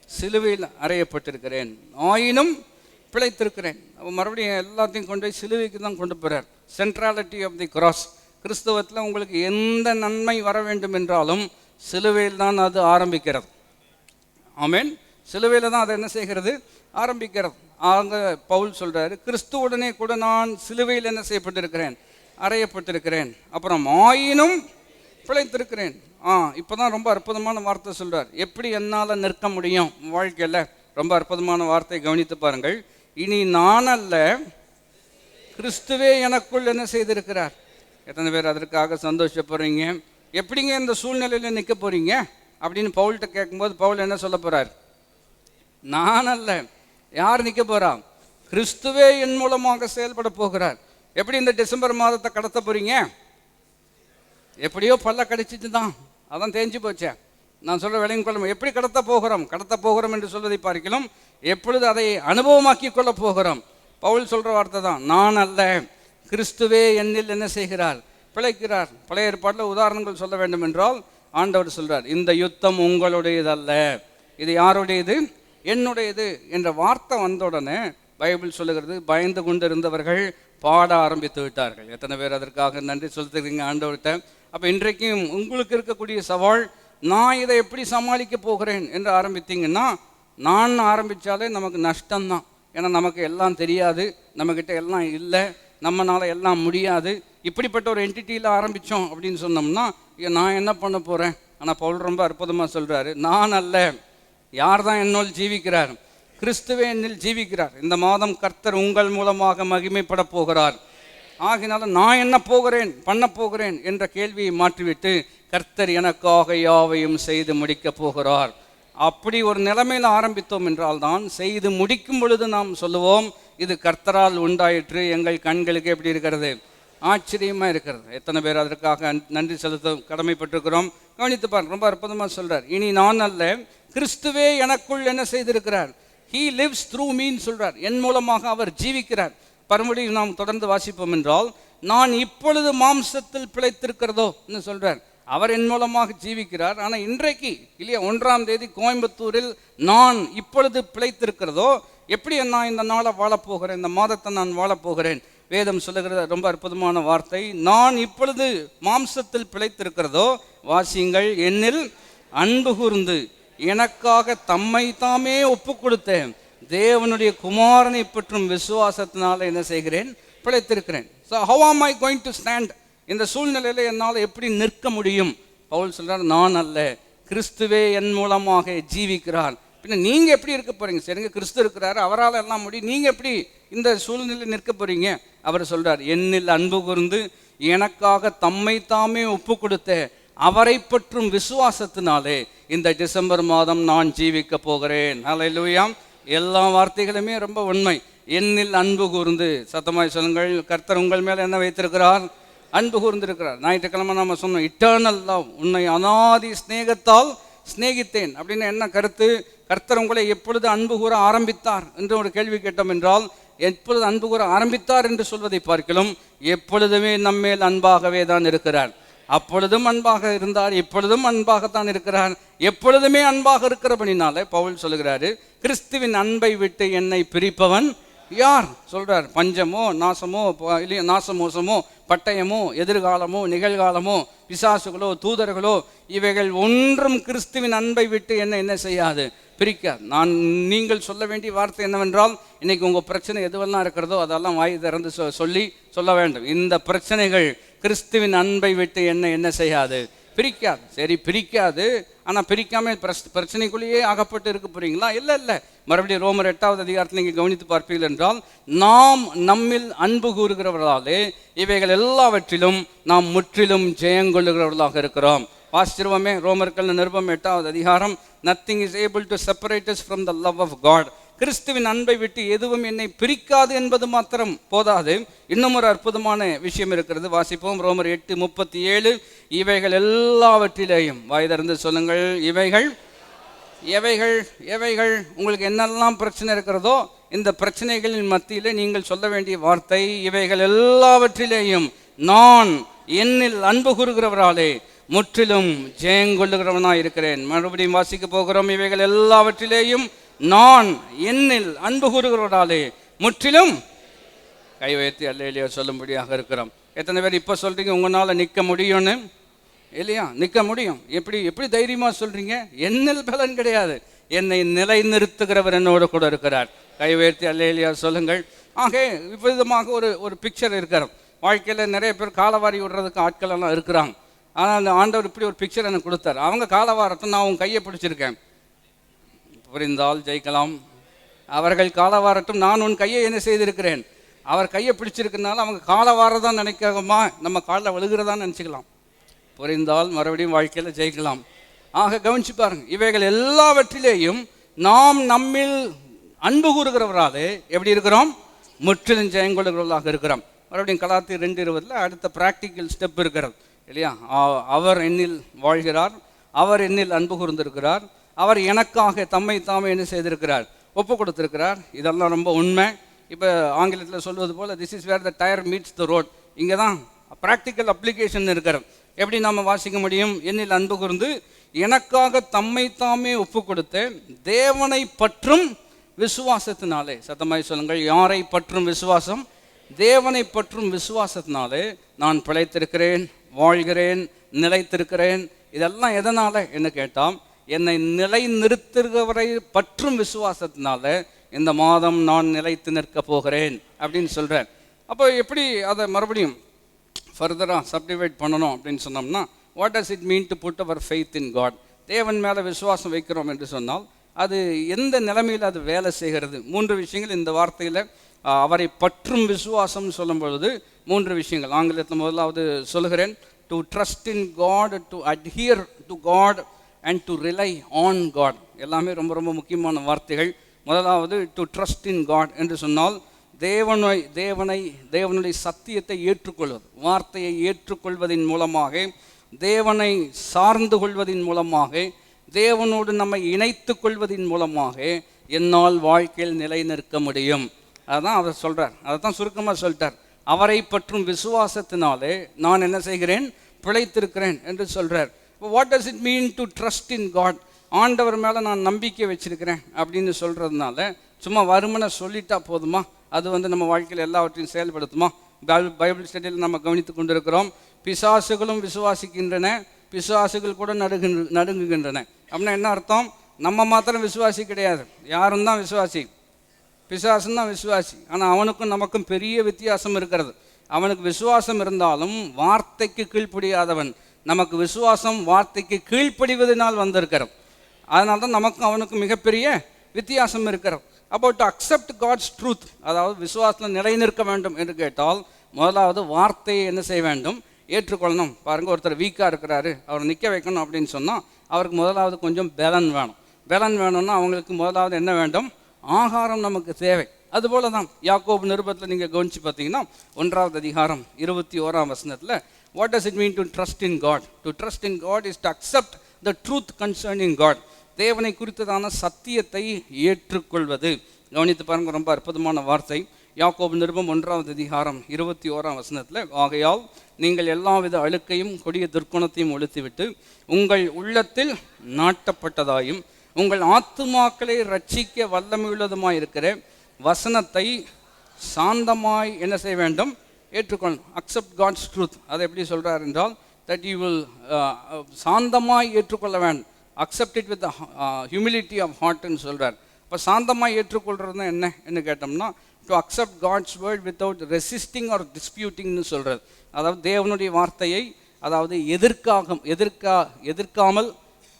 சிலுவையில் அறையப்பட்டிருக்கிறேன், ஆயினும் பிழைத்திருக்கிறேன். மறுபடியும் எல்லாத்தையும் கொண்டு போய் சிலுவைக்கு தான் கொண்டு போகிறார். Centrality of the cross. கிறிஸ்தவத்தில் உங்களுக்கு எந்த நன்மை வர வேண்டும் என்றாலும் சிலுவையில் தான் அது ஆரம்பிக்கிறது. ஆமென். சிலுவையில் தான் அதை என்ன செய்கிறது, ஆரம்பிக்கிறது. அங்க பவுல் சொல்றாரு, கிறிஸ்துவுடனே கூட நான் சிலுவையில் என்ன செய்யப்பட்டிருக்கிறேன், அறையப்பட்டிருக்கிறேன், அப்புறம் ஆயினும் பிழைத்திருக்கிறேன். இப்போதான் ரொம்ப அற்புதமான வார்த்தை சொல்றார். எப்படி என்னால் நிற்க முடியும் வாழ்க்கையில்? ரொம்ப அற்புதமான வார்த்தை, கவனித்து பாருங்கள். இனி நான் அல்ல, கிறிஸ்துவே எனக்குள் என்ன செய்திருக்கிறார். எத்தனை பேர் அதற்காக சந்தோஷப்படுறீங்க? எப்படிங்க இந்த சூழ்நிலையில் நிற்க போறீங்க அப்படின்னு பவுல்கிட்ட கேட்கும்போது பவுல் என்ன சொல்ல போறார்? நான் அல்ல, யார் நிற்க போறா? கிறிஸ்துவே என் மூலமாக செயல்பட போகிறார். எப்படி இந்த டிசம்பர் மாதத்தை கடத்த போறீங்க? எப்படியோ பல்ல கடிச்சிட்டு தான், அதான் தேஞ்சு போச்சேன். நான் சொல்ற விளையும் கொள்ளும் எப்படி கடத்த போகிறோம் என்று சொல்வதை பார்க்கலாம், எப்பொழுது அதை அனுபவமாக்கி கொள்ள போகிறோம். பவுல் சொல்ற வார்த்தை தான், நான் அல்ல, கிறிஸ்துவே என்னில் என்ன செய்கிறார், பிழைக்கிறார். பழைய ஏற்பாட்டில் உதாரணங்கள் சொல்ல வேண்டும் என்றால் ஆண்டவர் சொல்றார், இந்த யுத்தம் உங்களுடையதல்ல, இது யாருடையது, என்னுடையது என்ற வார்த்தை வந்த உடனே பைபிள் சொல்லுகிறது, பயந்து கொண்டு இருந்தவர்கள் பாட ஆரம்பித்து விட்டார்கள். எத்தனை பேர் அதற்காக நன்றி சொல்லிருக்கீங்க ஆண்டவர்கிட்ட? அப்போ இன்றைக்கும் உங்களுக்கு இருக்கக்கூடிய சவால், நான் இதை எப்படி சமாளிக்க போகிறேன் என்று ஆரம்பித்தீங்கன்னா, நான் ஆரம்பித்தாலே நமக்கு நஷ்டம்தான். ஏன்னா நமக்கு எல்லாம் தெரியாது, நம்மக்கிட்ட எல்லாம் இல்லை, நம்மளால் எல்லாம் முடியாது. இப்படிப்பட்ட ஒரு என்டிட்டியில் ஆரம்பித்தோம் அப்படின்னு சொன்னோம்னா நான் என்ன பண்ண போகிறேன்? ஆனால் பவுல் ரொம்ப அற்புதமாக சொல்கிறாரு, நான் அல்ல, யார் தான் என்னோல் ஜீவிக்கிறார்? கிறிஸ்துவே என்னில் ஜீவிக்கிறார். இந்த மாதம் கர்த்தர் உங்கள் மூலமாக மகிமைப்பட போகிறார். ஆகினால நான் என்ன பண்ண போகிறேன் என்ற கேள்வியை மாற்றிவிட்டு, கர்த்தர் எனக்காக யாவையும் செய்து முடிக்க போகிறார். அப்படி ஒரு நிலைமையில் ஆரம்பித்தோம் என்றால் தான் செய்து முடிக்கும் பொழுது நாம் சொல்லுவோம், இது கர்த்தரால் உண்டாயிற்று, எங்கள் கண்களுக்கு எப்படி இருக்கிறது, ஆச்சரியமாக இருக்கிறது. எத்தனை பேர் அதற்காக நன்றி செலுத்த கடமைப்பட்டிருக்கிறோம்? கவனித்து பாருங்க, ரொம்ப அற்புதமாக சொல்றார். இனி நான் அல்ல, கிறிஸ்துவே எனக்குள் என்ன செய்திருக்கிறார், He lives through me சொல்றார். என் மூலமாக அவர் ஜீவிக்கிறார். மறுபடியும் நாம் தொடர்ந்து வாசிப்போம் என்றால், நான் இப்பொழுது மாம்சத்தில் பிழைத்திருக்கிறதோ என்று சொல்றார். அவர் என் மூலமாக ஜீவிக்கிறார். ஆனால் இன்றைக்கு இல்லையா, 1ஆம் தேதி கோயம்புத்தூரில் நான் இப்பொழுது பிழைத்திருக்கிறதோ, எப்படி நான் இந்த நாளை வாழப்போகிறேன், இந்த மாதத்தை நான் வாழப்போகிறேன்? வேதம் சொல்லுகிறது ரொம்ப அற்புதமான வார்த்தை, நான் இப்பொழுது மாம்சத்தில் பிழைத்திருக்கிறதோ, வாசியுங்கள், என்னில் அன்பு கூர்ந்து எனக்காக தம்மை தாமே ஒப்பு கொடுத்தேன் தேவனுடைய குமாரனை பற்றும் விசுவாசத்தினால என்ன செய்கிறேன், பிழைத்திருக்கிறேன். So how am I going to stand? இந்த சூழ்நிலையில் என்னால் எப்படி நிற்க முடியும்? பவுல் சொல்றார், நான் அல்ல, கிறிஸ்துவே என் மூலமாக ஜீவிக்கிறார். பின்ன நீங்க எப்படி இருக்க போறீங்க? சரிங்க, கிறிஸ்து இருக்கிறாரு, அவரால் எல்லாம் முடியும், நீங்க எப்படி இந்த சூழ்நிலையில் நிற்க போறீங்க? அவர் சொல்றார், என்னில் அன்பு கூர்ந்து எனக்காக தம்மை தாமே ஒப்பு கொடுத்த அவரை பற்றும் விசுவாசத்தினாலே இந்த டிசம்பர் மாதம் நான் ஜீவிக்க போகிறேன். ஹல்லேலூயா. எல்லா வார்த்தைகளுமே ரொம்ப உண்மை. என்னில் அன்பு கூர்ந்து, சத்தமாய் சொல்லுங்கள், கர்த்தர் உங்கள் மேலே என்ன வைத்திருக்கிறார், அன்பு கூர்ந்திருக்கிறார். ஞாயிற்றுக்கிழமை நம்ம சொன்னோம், இட்டர்னல் லவ், உன்னை அநாதி ஸ்நேகத்தால் ஸ்நேகித்தேன் அப்படின்னு என்ன கருத்து? கர்த்தர் உங்களை எப்பொழுது அன்பு கூற ஆரம்பித்தார் என்று ஒரு கேள்வி கேட்டோம் என்றால், எப்பொழுது அன்பு கூற ஆரம்பித்தார் என்று சொல்வதை பார்க்கலாம், எப்பொழுதுமே நம்மேல் அன்பாகவே தான் இருக்கிறார். அப்பொழுதும் அன்பாக இருந்தார், இப்பொழுதும் அன்பாகத்தான் இருக்கிறார், எப்பொழுதுமே அன்பாக இருக்கிறபடினால பவுல் சொல்லுகிறாரு, கிறிஸ்துவின் அன்பை விட்டு என்னை பிரிப்பவன் யார்? சொல்றார், பஞ்சமோ நாசமோ இல்லையா, நாசமோசமோ பட்டயமோ எதிர்காலமோ நிகழ்காலமோ பிசாசுகளோ தூதர்களோ இவைகள் ஒன்றும் கிறிஸ்துவின் அன்பை விட்டு என்ன செய்யாது, பிரிக்காது. நீங்கள் சொல்ல வேண்டிய வார்த்தை என்னவென்றால், இன்னைக்கு உங்கள் பிரச்சனை எதுவெல்லாம் இருக்கிறதோ அதெல்லாம் வாய் திறந்து சொல்ல வேண்டும். இந்த பிரச்சனைகள் கிறிஸ்துவின் அன்பை விட்டு என்ன செய்யாது, பிரிக்காது. சரி, பிரிக்காது, ஆனால் பிரிக்காமல் பிரச்சனைக்குள்ளேயே ஆகப்பட்டு இருக்க போறீங்களா? இல்லை. மறுபடியும் ரோமர் 8ஆவது அதிகாரத்தில் நீங்கள் கவனித்து பார்ப்பீர்கள் என்றால், நாம் நம்மில் அன்பு கூறுகிறவர்களாலே இவைகள் எல்லாவற்றிலும் நாம் முற்றிலும் ஜெயங்கொள்ளுகிறவர்களாக இருக்கிறோம். வாசிச்சிருவோமே, ரோமர்கள் நிருபம் 8ஆவது அதிகாரம், nothing is able to separate us from the love of God. கிறிஸ்துவின் அன்பை விட்டு எதுவும் என்னை பிரிக்காது என்பது மாத்திரம் போதாது, இன்னும் ஒரு அற்புதமான விஷயம் இருக்கிறது. வாசிப்போம், ரோமர் 8:37, இவைகள் எல்லாவற்றிலேயும், வாய் திறந்து சொல்லுங்கள், இவைகள் எவைகள் எவைகள் உங்களுக்கு என்னெல்லாம் பிரச்சனை இருக்கிறதோ இந்த பிரச்சனைகளின் மத்தியில் நீங்கள் சொல்ல வேண்டிய வார்த்தை, இவைகள் எல்லாவற்றிலேயும் நான் என்னில் அன்பு கூறுகிறவராலே முற்றிலும் ஜெயங்கொள்ளுகிறவனாய் இருக்கிறேன். மறுபடியும் வாசிக்க போகிறோம், இவைகள் எல்லாவற்றிலேயும் நான் என்னில் அன்பு கூறுகிறவராலே முற்றிலும், கை வைத்து அல்லேலூயா சொல்லும்படியாக இருக்கிறோம். எத்தனை பேர் இப்போ சொல்றீங்க உங்களால் நிற்க முடியும்னு? இல்லையா, நிற்க முடியும். எப்படி தைரியமாக சொல்றீங்க? என்னில் பலன் கிடையாது, என்னை நிலைநிறுத்துகிறவர் என்னோடு கூட இருக்கிறார். கை உயர்த்தி அல்லேலூயா சொல்லுங்கள். ஆக விதமாக ஒரு ஒரு பிக்சர் இருக்கிறோம். வாழ்க்கையில் நிறைய பேர் காலவாரி விடுறதுக்கு ஆட்கள் எல்லாம் இருக்கிறாங்க. ஆனால் அந்த ஆண்டவர் இப்படி ஒரு பிக்சர் எனக்கு கொடுத்தாரு. அவங்க காலவாரட்டும், நான் உன் கையை பிடிச்சிருக்கேன், புரிந்தால் ஜெயிக்கலாம். அவர்கள் காலவாரட்டும், நான் உன் கையை என்ன செய்திருக்கிறேன். அவர் கையை பிடிச்சிருக்கிறதுனால அவங்க காலவாரதான் நினைக்காமமா நம்ம காலில் விழுகிறதான்னு நினச்சிக்கலாம். புரிந்தால் மறுபடியும் வாழ்க்கையில் ஜெயிக்கலாம். ஆக கவனிச்சு பாருங்க, இவைகள் எல்லாவற்றிலேயும் நாம் நம்மில் அன்பு கூறுகிறவராலே எப்படி இருக்கிறோம், முற்றிலும் ஜெயங்கொள்கிறவர்களாக இருக்கிறோம். மறுபடியும் கலாத்தியர் 2:20 அடுத்த ப்ராக்டிக்கல் ஸ்டெப் இருக்கிறது இல்லையா. அவர் என்னில் வாழ்கிறார், அவர் என்னில் அன்பு கூர்ந்திருக்கிறார், அவர் எனக்காக தம்மை தாமே என்ன செய்திருக்கிறார், ஒப்பு கொடுத்திருக்கிறார். இதெல்லாம் ரொம்ப உண்மை. இப்போ ஆங்கிலத்தில் சொல்வது போல் this is where the tyre meets the road. இங்கே தான் ப்ராக்டிக்கல் அப்ளிகேஷன் இருக்கிறது. எப்படி நாம் வாசிக்க முடியும், என்னில் அன்பு கூர்ந்து எனக்காக தம்மை தாமே ஒப்பு கொடுத்து தேவனை பற்றும் விசுவாசத்தினாலே, சத்தமாய் சொல்லுங்கள், யாரை பற்றும் விசுவாசம், தேவனை பற்றும் விசுவாசத்தினாலே நான் பிழைத்திருக்கிறேன், வாழ்கிறேன், நிலைத்திருக்கிறேன். இதெல்லாம் எதனால என்ன கேட்டால், என்னை நிலை நிறுத்துகிறவரை பற்றும் விசுவாசத்தினால இந்த மாதம் நான் நிலைத்து நிற்க போகிறேன் அப்படின்னு சொல்கிறேன். அப்போ எப்படி அதை மறுபடியும் ஃபர்தராக சப்டிவைட் பண்ணணும் அப்படின்னு சொன்னோம்னா, what does it mean to put our faith in God. தேவன் மேலே விசுவாசம் வைக்கிறோம் என்று சொன்னால் அது எந்த நிலைமையில் அது வேலை செய்கிறது. 3 விஷயங்கள் இந்த வார்த்தையில். அவரை பற்றும் விசுவாசம் சொல்லும் பொழுது 3 விஷயங்கள். ஆங்கிலத்தில் முதலாவது சொல்லுகிறேன், to trust in God, to adhere to God and to rely on God. எல்லாமே ரொம்ப ரொம்ப முக்கியமான வார்த்தைகள். முதலாவது டு ட்ரஸ்ட் இன் காட் என்று சொன்னால் தேவனுடைய சத்தியத்தை ஏற்றுக்கொள்வது, வார்த்தையை ஏற்றுக்கொள்வதின் மூலமாக, தேவனை சார்ந்து கொள்வதின் மூலமாக, தேவனோடு நம்மை இணைத்து கொள்வதின் மூலமாக என்னால் வாழ்க்கையில் நிலை நிற்க முடியும். அதுதான் அவர் சொல்கிறார். அதை தான் சுருக்கமாக சொல்லிட்டார். அவரை பற்றும் விசுவாசத்தினாலே நான் என்ன செய்கிறேன், பிழைத்திருக்கிறேன் என்று சொல்கிறார். இப்போ what does it mean to trust in God. ஆண்டவர் மேலே நான் நம்பிக்கை வச்சிருக்கிறேன் அப்படின்னு சொல்கிறதுனால சும்மா வருமனை சொல்லிட்டா போதுமா, அது நம்ம வாழ்க்கையில் எல்லாவற்றையும் செயல்படுத்துமா? பைபிள் ஸ்டடியில் நம்ம கவனித்து கொண்டிருக்கிறோம். பிசாசுகளும் விசுவாசிக்கின்றன, பிசாசுகள் கூட நடுங்குகின்றன. அப்படின்னா என்ன அர்த்தம்? நம்ம மாத்திரம் விசுவாசி கிடையாது, யாரும் தான் விசுவாசி, பிசாசும் தான் விசுவாசி. ஆனால் அவனுக்கும் நமக்கும் பெரிய வித்தியாசம் இருக்கிறது. அவனுக்கு விசுவாசம் இருந்தாலும் வார்த்தைக்கு கீழ்ப்படியாதவன். நமக்கு விசுவாசம் வார்த்தைக்கு கீழ்ப்படிவதனால் வந்திருக்கிறோம். அதனால தான் நமக்கும் அவனுக்கும் மிகப்பெரிய வித்தியாசம் இருக்கிறது. அப்போ டு அக்செப்ட் காட்ஸ் ட்ரூத், அதாவது விசுவாசத்தில் நிலை நிற்க வேண்டும் என்று கேட்டால் முதலாவது வார்த்தையை என்ன செய்ய வேண்டும், ஏற்றுக்கொள்ளணும். பாருங்கள், ஒருத்தர் வீக்காக இருக்கிறாரு, அவரை நிற்க வைக்கணும் அப்படின்னு சொன்னால் அவருக்கு முதலாவது கொஞ்சம் பலன் வேணும். பலன் வேணும்னா அவங்களுக்கு முதலாவது என்ன வேண்டும், ஆகாரம் நமக்கு தேவை. அதுபோல தான் யாக்கோபு நிருபத்தில் நீங்கள் கவனித்து பார்த்தீங்கன்னா 1வது அதிகாரம் 21ஆம் வசனத்தில் what does it mean to trust in God. To trust in God is to accept the truth concerning God. தேவனை குறித்ததான சத்தியத்தை ஏற்றுக்கொள்வது. கவனித்து பாருங்க, ரொம்ப அற்புதமான வார்த்தை. யாக்கோபு நிருபம் 1வது அதிகாரம் 21ஆம் வசனத்தில், ஆகையால் நீங்கள் எல்லாவித அழுக்கையும் கொடிய துர்க்குணத்தையும் ஒழித்துவிட்டு உங்கள் உள்ளத்தில் நாட்டப்பட்டதாயும் உங்கள் ஆத்துமாக்களை ரட்சிக்க வல்லமையுள்ளதுமாய் இருக்கிற வசனத்தை சாந்தமாய் என்ன செய்ய வேண்டும், ஏற்றுக்கொள்ளணும். Accept God's truth. அதை எப்படி சொல்கிறார் என்றால், தட் யூ வில் சாந்தமாய் ஏற்றுக்கொள்ள வேண்டும். Accept it with humility of ஹார்ட்னு சொல்கிறார். இப்போ சாந்தமாக ஏற்றுக்கொள்கிறதுனா என்ன கேட்டோம்னா, to accept God's word without resisting or டிஸ்பியூட்டிங்னு சொல்கிறது. அதாவது தேவனுடைய வார்த்தையை அதாவது எதிர்க்காமல்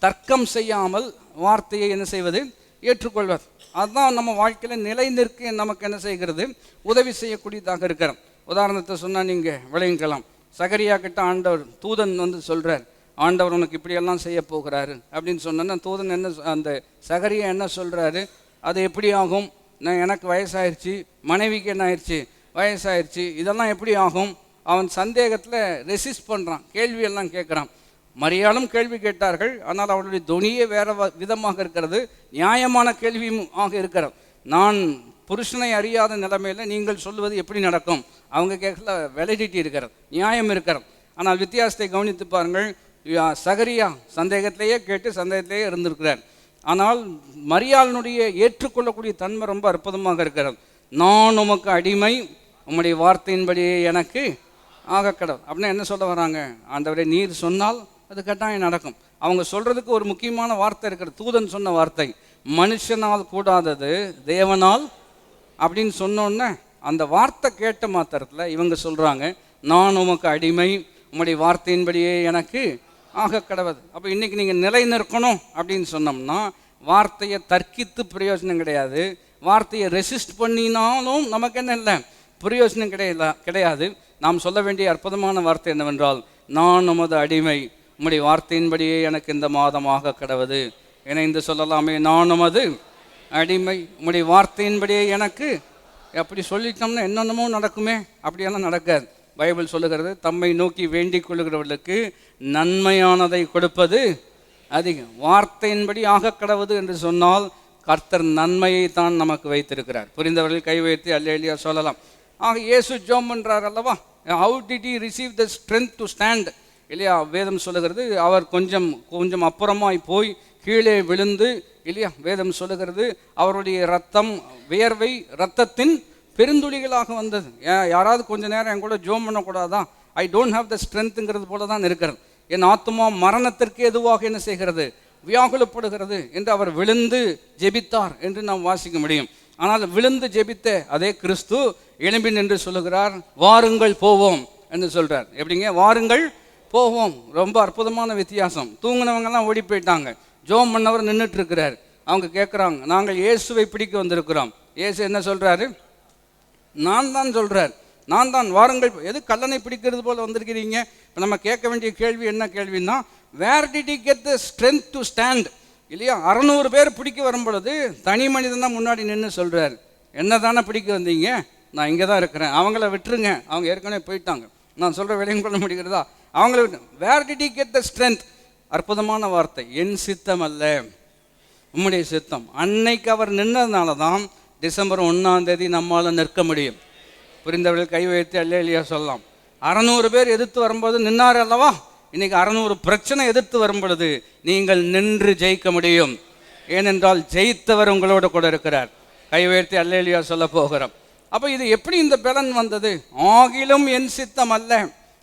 தர்க்கம் செய்யாமல் வார்த்தையை என்ன செய்வது, ஏற்றுக்கொள்வது. அதுதான் நம்ம வாழ்க்கையில் நிலை நிற்க நமக்கு என்ன செய்கிறது, உதவி செய்யக்கூடியதாக இருக்கிறோம். உதாரணத்தை சொன்னால் நீங்கள் விளைவிக்கலாம். சகரியா கிட்ட ஆண்டவர் தூதன் சொல்கிறார், ஆண்டவர் உனக்கு இப்படியெல்லாம் செய்ய போகிறாரு அப்படின்னு சொன்னோன்னா தூதன் அந்த சகரியா என்ன சொல்கிறாரு, அது எப்படி ஆகும், எனக்கு வயசாயிருச்சு, மனைவிக்கு என்ன ஆயிடுச்சு, வயசாயிருச்சு, இதெல்லாம் எப்படி ஆகும்? அவன் சந்தேகத்தில் ரெசிஸ்ட் பண்ணுறான், கேள்வியெல்லாம் கேட்குறான். மரியாளும் கேள்வி கேட்டார்கள், ஆனால் அவளுடைய துணியே வேறு விதமாக இருக்கிறது, நியாயமான கேள்வியும் ஆக இருக்கிறது. நான் புருஷனை அறியாத நிலைமையில் நீங்கள் சொல்வது எப்படி நடக்கும்? அவங்க கேட்கல வெலிடிட்டி இருக்கிறது, நியாயம் இருக்கிறது. ஆனால் வித்தியாசத்தை கவனித்து பாருங்கள். சகரியா சந்தேகத்திலேயே கேட்டு சந்தேகத்திலேயே இருந்திருக்கிறார். ஆனால் மரியாளினுடைய ஏற்றுக்கொள்ளக்கூடிய தன்மை ரொம்ப அற்புதமாக இருக்கிறது. நான் உமக்கு அடிமை, உம்முடைய வார்த்தையின்படியே எனக்கு ஆக கடவுள். அப்படின்னா என்ன சொல்ல வராங்க, ஆண்டவரே நீர் சொன்னால் அது கட்டாயம் நடக்கும். அவங்க சொல்கிறதுக்கு ஒரு முக்கியமான வார்த்தை இருக்கிறது. தூதன் சொன்ன வார்த்தை, மனுஷனால் கூடாதது தேவனால் அப்படின்னு சொன்னோன்னே அந்த வார்த்தை கேட்ட மாத்திரத்தில் இவங்க சொல்கிறாங்க, நான் உமக்கு அடிமை, உம்முடைய வார்த்தையின்படியே எனக்கு ஆக கடவுது. அப்போ இன்றைக்கி நீங்கள் நிலை நிற்கணும் அப்படின்னு சொன்னோம்னா வார்த்தையை தர்க்கித்து பிரயோஜனம் கிடையாது, வார்த்தையை ரெசிஸ்ட் பண்ணினாலும் நமக்கு என்ன இல்லை, பிரயோஜனம் கிடையாது. நாம் சொல்ல வேண்டிய அற்புதமான வார்த்தை என்னவென்றால், நான் உமது அடிமை, உம்முடைய வார்த்தையின்படியே எனக்கு இந்த மாதமாக கடவுது. இணைந்து சொல்லலாமே, நான் உமது அடிமை, உம்முடைய வார்த்தையின்படியே எனக்கு. அப்படி சொல்லிட்டோம்னா என்னென்னமோ நடக்குமே, அப்படியெல்லாம் நடக்காது. பைபிள் சொல்லுகிறது, தம்மை நோக்கி வேண்டிக் கொள்ளுகிறவர்களுக்கு நன்மையானதை கொடுப்பது அதிகம். வார்த்தையின்படி ஆக கடவுது என்று சொன்னால் கர்த்தர் நன்மையை தான் நமக்கு வைத்திருக்கிறார். புரிந்தவர்கள் கை வைத்து அல்லேலூயா சொல்லலாம். ஆக இயேசு ஜெபம் பண்றார் அல்லவா, how did he receive the strength to stand இல்லையா? வேதம் சொல்லுகிறது, அவர் கொஞ்சம் அப்புறமாய் போய் கீழே விழுந்து இல்லையா, வேதம் சொல்லுகிறது அவருடைய ரத்தம், வியர்வை ரத்தத்தின் பெருந்துளிகளாக வந்தது. யாராவது கொஞ்ச நேரம் என் கூட ஜெபம் பண்ணக்கூடாதா? ஐ டோன்ட் ஹாவ் த ஸ்ட்ரென்த்துங்கிறது போல தான் இருக்கிறது. என் ஆத்மா மரணத்திற்கு எதுவாக என்ன செய்கிறது, வியாகுலப்படுகிறது என்று அவர் விழுந்து ஜெபித்தார் என்று நாம் வாசிக்க முடியும். ஆனால் விழுந்து ஜெபித்த அதே கிறிஸ்து எழும்பி நின்று சொல்லுகிறார், வாருங்கள் போவோம் என்று சொல்றார். எப்படிங்க வாருங்கள் போவோம்? ரொம்ப அற்புதமான வித்தியாசம். தூங்கினவங்கெல்லாம் ஓடி போயிட்டாங்க, ஜெபம் பண்ணவர் நின்றுட்டு இருக்கிறார். அவங்க கேட்குறாங்க, நாங்கள் இயேசுவை பிடிக்க வந்திருக்கிறோம். இயேசு என்ன சொல்றாரு? நான் தான் சொல்றார், நான் தான், வாருங்கள். எது கல்லனை பிடிக்கிறது போல வந்திருக்கிறீங்க? இப்போ நம்ம கேட்க வேண்டிய கேள்வி என்ன கேள்வின்னா, where did he get the strength to stand இல்லையா? 600 பேர் பிடிக்க வரும் பொழுது தனி மனிதன் தான் முன்னாடி நின்று சொல்றார், என்ன தானே பிடிக்க வந்தீங்க, நான் இங்கே தான் இருக்கிறேன், அவங்கள விட்டுருங்க, அவங்க ஏற்கனவே போயிட்டாங்க, நான் சொல்கிற வேலையும் கொள்ள முடிகிறதா, அவங்கள விட்டு. Where did he get the strength? அற்புதமான வார்த்தை, என் சித்தம் அல்ல உம்முடைய சித்தம். அன்னைக்கு அவர் நின்னதுனால தான் டிசம்பர் 1 நம்மால் நிற்க முடியும். புரிந்தவர்கள் கை வைத்து அல்லேலூயா சொல்லலாம். 600 பேர் எதிர்த்து வரும்போது நின்னார் அல்லவா? இன்னைக்கு 600 பிரச்சனை எதிர்த்து வரும் பொழுது நீங்கள் நின்று ஜெயிக்க முடியும். ஏனென்றால் ஜெயித்தவர் உங்களோட கூட இருக்கிறார். கை உயர்த்தி அல்லேலூயா சொல்ல போகிறோம். அப்போ இது எப்படி இந்த பலன் வந்தது? ஆகிலும் என் சித்தம் அல்ல.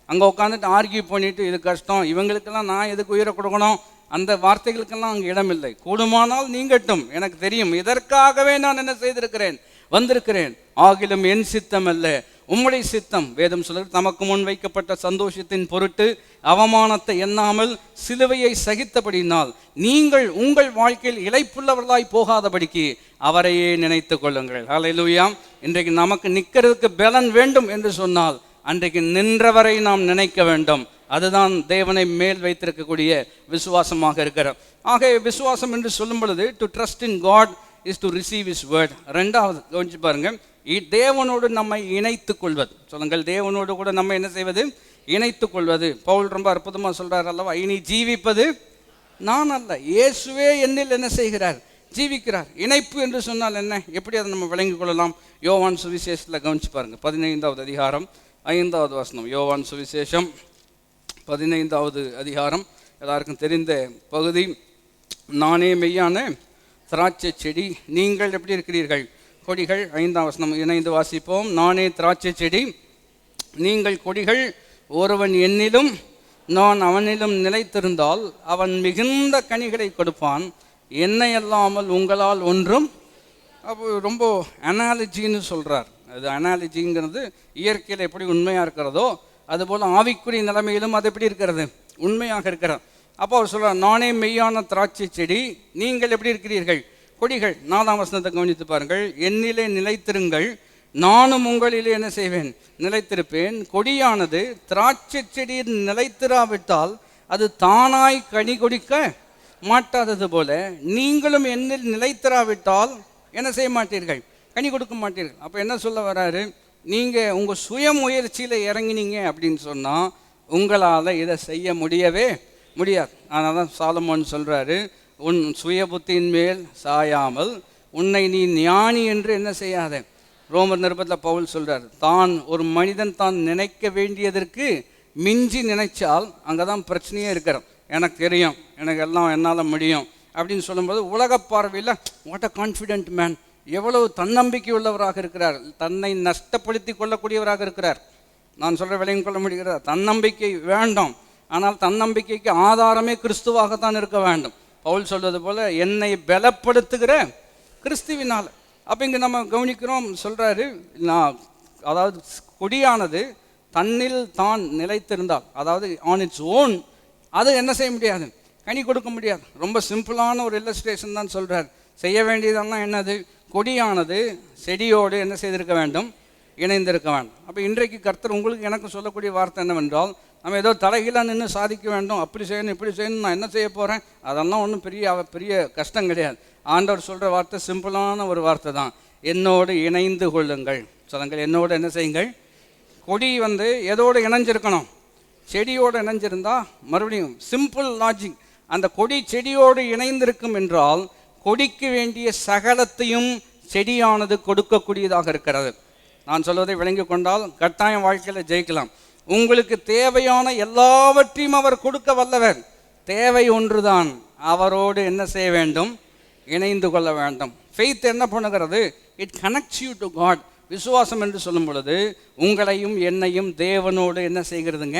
அங்கே உட்காந்துட்டு ஆர்கியூ பண்ணிட்டு, இது கஷ்டம், இவங்களுக்கெல்லாம் நான் எதுக்கு உயிரை கொடுக்கணும், அந்த வார்த்தைகளுக்கெல்லாம் அங்கே இடமில்லை. கூடுமானால் நீங்கட்டும், எனக்கு தெரியும், இதற்காகவே நான் என்ன செய்திருக்கிறேன், வந்திருக்கிறேன். ஆகிலும் என் சித்தம் அல்ல உம்முடைய சித்தம். வேதம் சொல்லுது, தமக்கு முன் வைக்கப்பட்ட சந்தோஷத்தின் பொருட்டு அவமானத்தை எண்ணாமல் சிலுவையை சகித்தபடினால் நீங்கள் உங்கள் வாழ்க்கையில் இளைப்புள்ளவர்களாய் போகாதபடிக்கு அவரையே நினைத்து கொள்ளுங்கள். ஹல்லேலூயா. இன்றைக்கு நமக்கு நிற்கிறதுக்கு பலன் வேண்டும் என்று சொன்னால் அன்றைக்கு நின்றவரை நாம் நினைக்க வேண்டும். அதுதான் தேவனை மேல் வைத்திருக்கக்கூடிய விசுவாசமாக இருக்கிறோம். ஆக விசுவாசம் என்று சொல்லும் பொழுது, to trust in God is to receive his word. ரெண்டாவது கவனிச்சு பாருங்க, தேவனோடு நம்மை இணைத்து கொள்வது. சொல்லுங்கள், தேவனோடு கூட நம்ம என்ன செய்வது, இணைத்து கொள்வது. பவுல் ரொம்ப அற்புதமாக சொல்றார் அல்லவா, இனி ஜீவிப்பது நான் அல்ல, இயேசுவே என்னில் என்ன செய்கிறார், ஜீவிக்கிறார். இணைப்பு என்று சொன்னால் என்ன, எப்படி அதை நம்ம விளங்கிக் கொள்ளலாம்? யோவான் சுவிசேஷத்தில் கவனிச்சு பாருங்க, 15வது அதிகாரம் 5வது வசனம். யோவான் சுவிசேஷம் 15வது அதிகாரம், எல்லாருக்கும் தெரிந்த பகுதி. நானே மெய்யான திராட்சை செடி, நீங்கள் எப்படி இருக்கிறீர்கள், கொடிகள். 5ஆம் வசனம் இணைந்து வாசிப்போம். நானே திராட்சை செடி, நீங்கள் கொடிகள். ஒருவன் என்னிலும் நான் அவனிலும் நிலைத்திருந்தால் அவன் மிகுந்த கனிகளை கொடுப்பான். என்னை அல்லாமல் உங்களால் ஒன்றும். அப்போ ரொம்ப அனாலஜின்னு சொல்கிறார். அது அனாலஜிங்கிறது இயற்கையில் எப்படி உண்மையாக இருக்கிறதோ அதுபோல் ஆவிக்குரிய நிலைமையிலும் அது எப்படி இருக்கிறது, உண்மையாக இருக்கிறது. அப்போ அவர் சொல்கிறார், நானே மெய்யான திராட்சை செடி, நீங்கள் எப்படி இருக்கிறீர்கள், கொடிகள். 4ஆம் வசனத்தை கவனித்து பாருங்கள். என்னிலே நிலைத்திருங்கள், நானும் உங்களிலே என்ன செய்வேன், நிலைத்திருப்பேன். கொடியானது திராட்சை செடியில் நிலைத்திராவிட்டால் அது தானாய் கனி கொடுக்க மாட்டாதது போல நீங்களும் என்னில் நிலைத்திராவிட்டால் என்ன செய்ய மாட்டீர்கள், கனி கொடுக்க மாட்டீர்கள். அப்போ என்ன சொல்ல வராரு, நீங்கள் உங்கள் சுய முயற்சியில் இறங்கினீங்க அப்படின்னு சொன்னால் உங்களால் இதை செய்ய முடியவே முடியாது. அதனால தான் சாலமோன் சொல்கிறாரு, உன் சுய புத்தியின் மேல் சாயாமல் உன்னை நீ ஞானி என்று என்ன செய்யாத. ரோமர் நிருபத்தில் பவுல் சொல்கிறார், ஒரு மனிதன் தான் நினைக்க வேண்டியதற்கு மிஞ்சி நினைச்சால் அங்கே தான் பிரச்சனையே இருக்கிறோம். எனக்கு தெரியும், எனக்கு எல்லாம் என்னால் முடியும் அப்படின்னு சொல்லும்போது உலக பார்வையில் வாட் அ கான்ஃபிடென்ட் மேன், எவ்வளவு தன்னம்பிக்கை உள்ளவராக இருக்கிறார், தன்னை நஷ்டப்படுத்தி கொள்ளக்கூடியவராக இருக்கிறார். நான் சொல்கிற விலையும் கொள்ள முடிகிறதா? தன்னம்பிக்கை வேண்டாம், ஆனால் தன்னம்பிக்கைக்கு ஆதாரமே கிறிஸ்துவாகத்தான் இருக்க வேண்டும். பவுல் சொல்வது போல, என்னை பலப்படுத்துகிற கிறிஸ்துவினால். அப்போ இங்கே நம்ம கவனிக்கிறோம், சொல்கிறாரு, நான் அதாவது கொடியானது தன்னில் தான் நிலைத்திருந்தால், அதாவது ஆன் இட்ஸ் ஓன், அது என்ன செய்ய முடியாது, கனி கொடுக்க முடியாது. ரொம்ப சிம்பிளான ஒரு இல்லஸ்ட்ரேஷன் தான் சொல்கிறார். செய்ய வேண்டியதெல்லாம் என்னது, கொடியானது செடியோடு என்ன செய்திருக்க வேண்டும், இணைந்திருக்க வேண்டும். அப்போ இன்றைக்கு கர்த்தர் உங்களுக்கு எனக்கு சொல்லக்கூடிய வார்த்தை என்னவென்றால், நம்ம ஏதோ தலைகீழாக நின்று சாதிக்க வேண்டும், அப்படி செய்யணும் இப்படி செய்யணும், நான் என்ன செய்ய போகிறேன், அதெல்லாம் ஒன்றும் பெரிய கஷ்டம் கிடையாது. ஆண்டவர் சொல்கிற வார்த்தை சிம்பிளான ஒரு வார்த்தை தான், என்னோடு இணைந்து கொள்ளுங்கள். சொல்லுங்கள், என்னோடு என்ன செய்யுங்கள். கொடி எதோடு இணைஞ்சிருக்கணும், செடியோடு இணைஞ்சிருந்தா, மறுபடியும் சிம்பிள் லாஜிக், அந்த கொடி செடியோடு இணைந்திருக்கும் என்றால் கொடிக்கு வேண்டிய சகலத்தையும் செடியானது கொடுக்கக்கூடியதாக இருக்கிறது. நான் சொல்வதை விளங்கி கொண்டால் கட்டாயம் வாழ்க்கையில் ஜெயிக்கலாம். உங்களுக்கு தேவையான எல்லாவற்றையும் அவர் கொடுக்க வல்லவர். தேவை ஒன்றுதான், அவரோடு என்ன செய்ய வேண்டும், இணைந்து கொள்ள வேண்டும். ஃபெய்த் என்ன பண்ணுகிறது, it connects you to God. விசுவாசம் என்று சொல்லும் பொழுது உங்களையும் என்னையும் தேவனோடு என்ன செய்கிறதுங்க,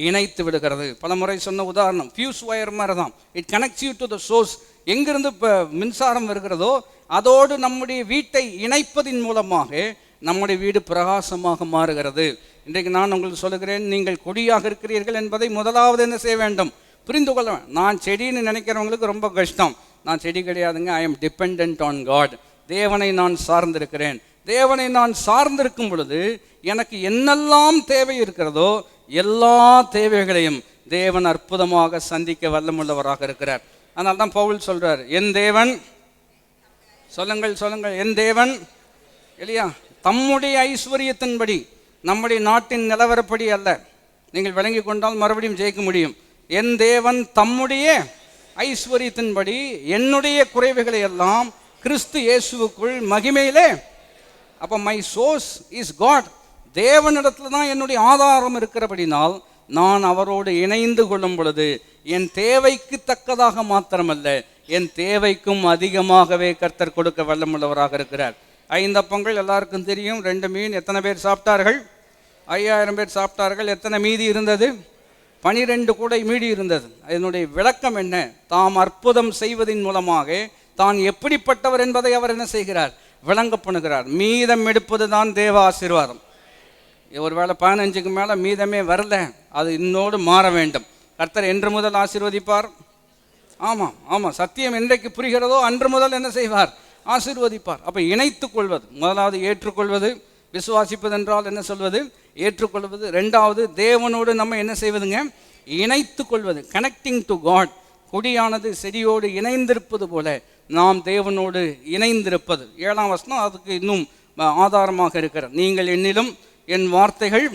இணைத்து விடுகிறது. பல முறை சொன்ன உதாரணம் ஃபியூஸ் ஒயர் மாதிரி தான். It connects you to the source. எங்கிருந்து இப்போ மின்சாரம் வருகிறதோ அதோடு நம்முடைய வீட்டை இணைப்பதின் மூலமாக நம்முடைய வீடு பிரகாசமாக மாறுகிறது. இன்றைக்கு நான் உங்களுக்கு சொல்லுகிறேன், நீங்கள் கொடியாக இருக்கிறீர்கள் என்பதை முதலாவது என்ன செய்ய வேண்டும், புரிந்து கொள்ள. நான் செடின்னு நினைக்கிறவங்களுக்கு ரொம்ப கஷ்டம். நான் செடி கிடையாதுங்க, I am depend on God. தேவனை நான் சார்ந்திருக்கிறேன். தேவனை நான் சார்ந்திருக்கும் பொழுது எனக்கு என்னெல்லாம் தேவை இருக்கிறதோ எல்லா தேவைகளையும் தேவன் அற்புதமாக சந்திக்க வல்லமுள்ளவராக இருக்கிறார். அதனால தான் பவுல் சொல்றார், என் தேவன், சொல்லுங்கள், என் தேவன் இல்லையா, தம்முடைய ஐஸ்வர்யத்தின்படி, நம்முடைய நாட்டின் நிலவரப்படி அல்ல. நீங்கள் விளங்கி கொண்டால் மறுபடியும் ஜெயிக்க முடியும். என் தேவன் தம்முடைய ஐஸ்வர்யத்தின்படி என்னுடைய குறைவுகளை எல்லாம் கிறிஸ்து இயேசுவுக்குள் மகிமையிலே. அப்போ மை சோர்ஸ் இஸ் காட். தேவனிடத்துல தான் என்னுடைய ஆதாரம் இருக்கிறபடினால் நான் அவரோடு இணைந்து கொள்ளும் பொழுது என் தேவைக்கு தக்கதாக மாத்திரமல்ல, என் தேவைக்கும் அதிகமாகவே கர்த்தர் கொடுக்க வல்லமுள்ளவராக இருக்கிறார். 5 அப்பங்கள் எல்லாருக்கும் தெரியும். 2 மீன். எத்தனை பேர் சாப்பிட்டார்கள்? 5000 பேர் சாப்பிட்டார்கள். எத்தனை மீதி இருந்தது? 12 கூடை மீதி இருந்தது. அதனுடைய விளக்கம் என்ன? தாம் அற்புதம் செய்வதன் மூலமாக தான் எப்படிப்பட்டவர் என்பதை அவர் என்ன செய்கிறார், விளங்க பண்ணுகிறார். மீதம் எடுப்பது தான் தேவ ஆசீர்வாதம். ஒருவேளை 15க்கு மேலே மீதமே வரல, அது இன்னோடு மாற வேண்டும். கர்த்தர் என்று முதல் ஆசீர்வதிப்பார். ஆமாம், சத்தியம் என்றைக்கு புரிகிறதோ அன்று முதல் என்ன செய்வார், ஆசீர்வதிப்பார். அப்போ இணைத்து கொள்வது, முதலாவது ஏற்றுக்கொள்வது. விசுவாசிப்பது என்றால் என்ன சொல்வது, ஏற்றுக்கொள்வது. 2வது தேவனோடு நம்ம என்ன செய்வதுங்க, இணைத்து கொள்வது, கனெக்டிங் டு காட். கொடியானது செடியோடு இணைந்திருப்பது போல நாம் தேவனோடு இணைந்திருப்பது. 7ஆம் வசனம் அதுக்கு இன்னும் ஆதாரமாக இருக்கிறது. நீங்கள் என்னிலும் என் வார்த்தைகள்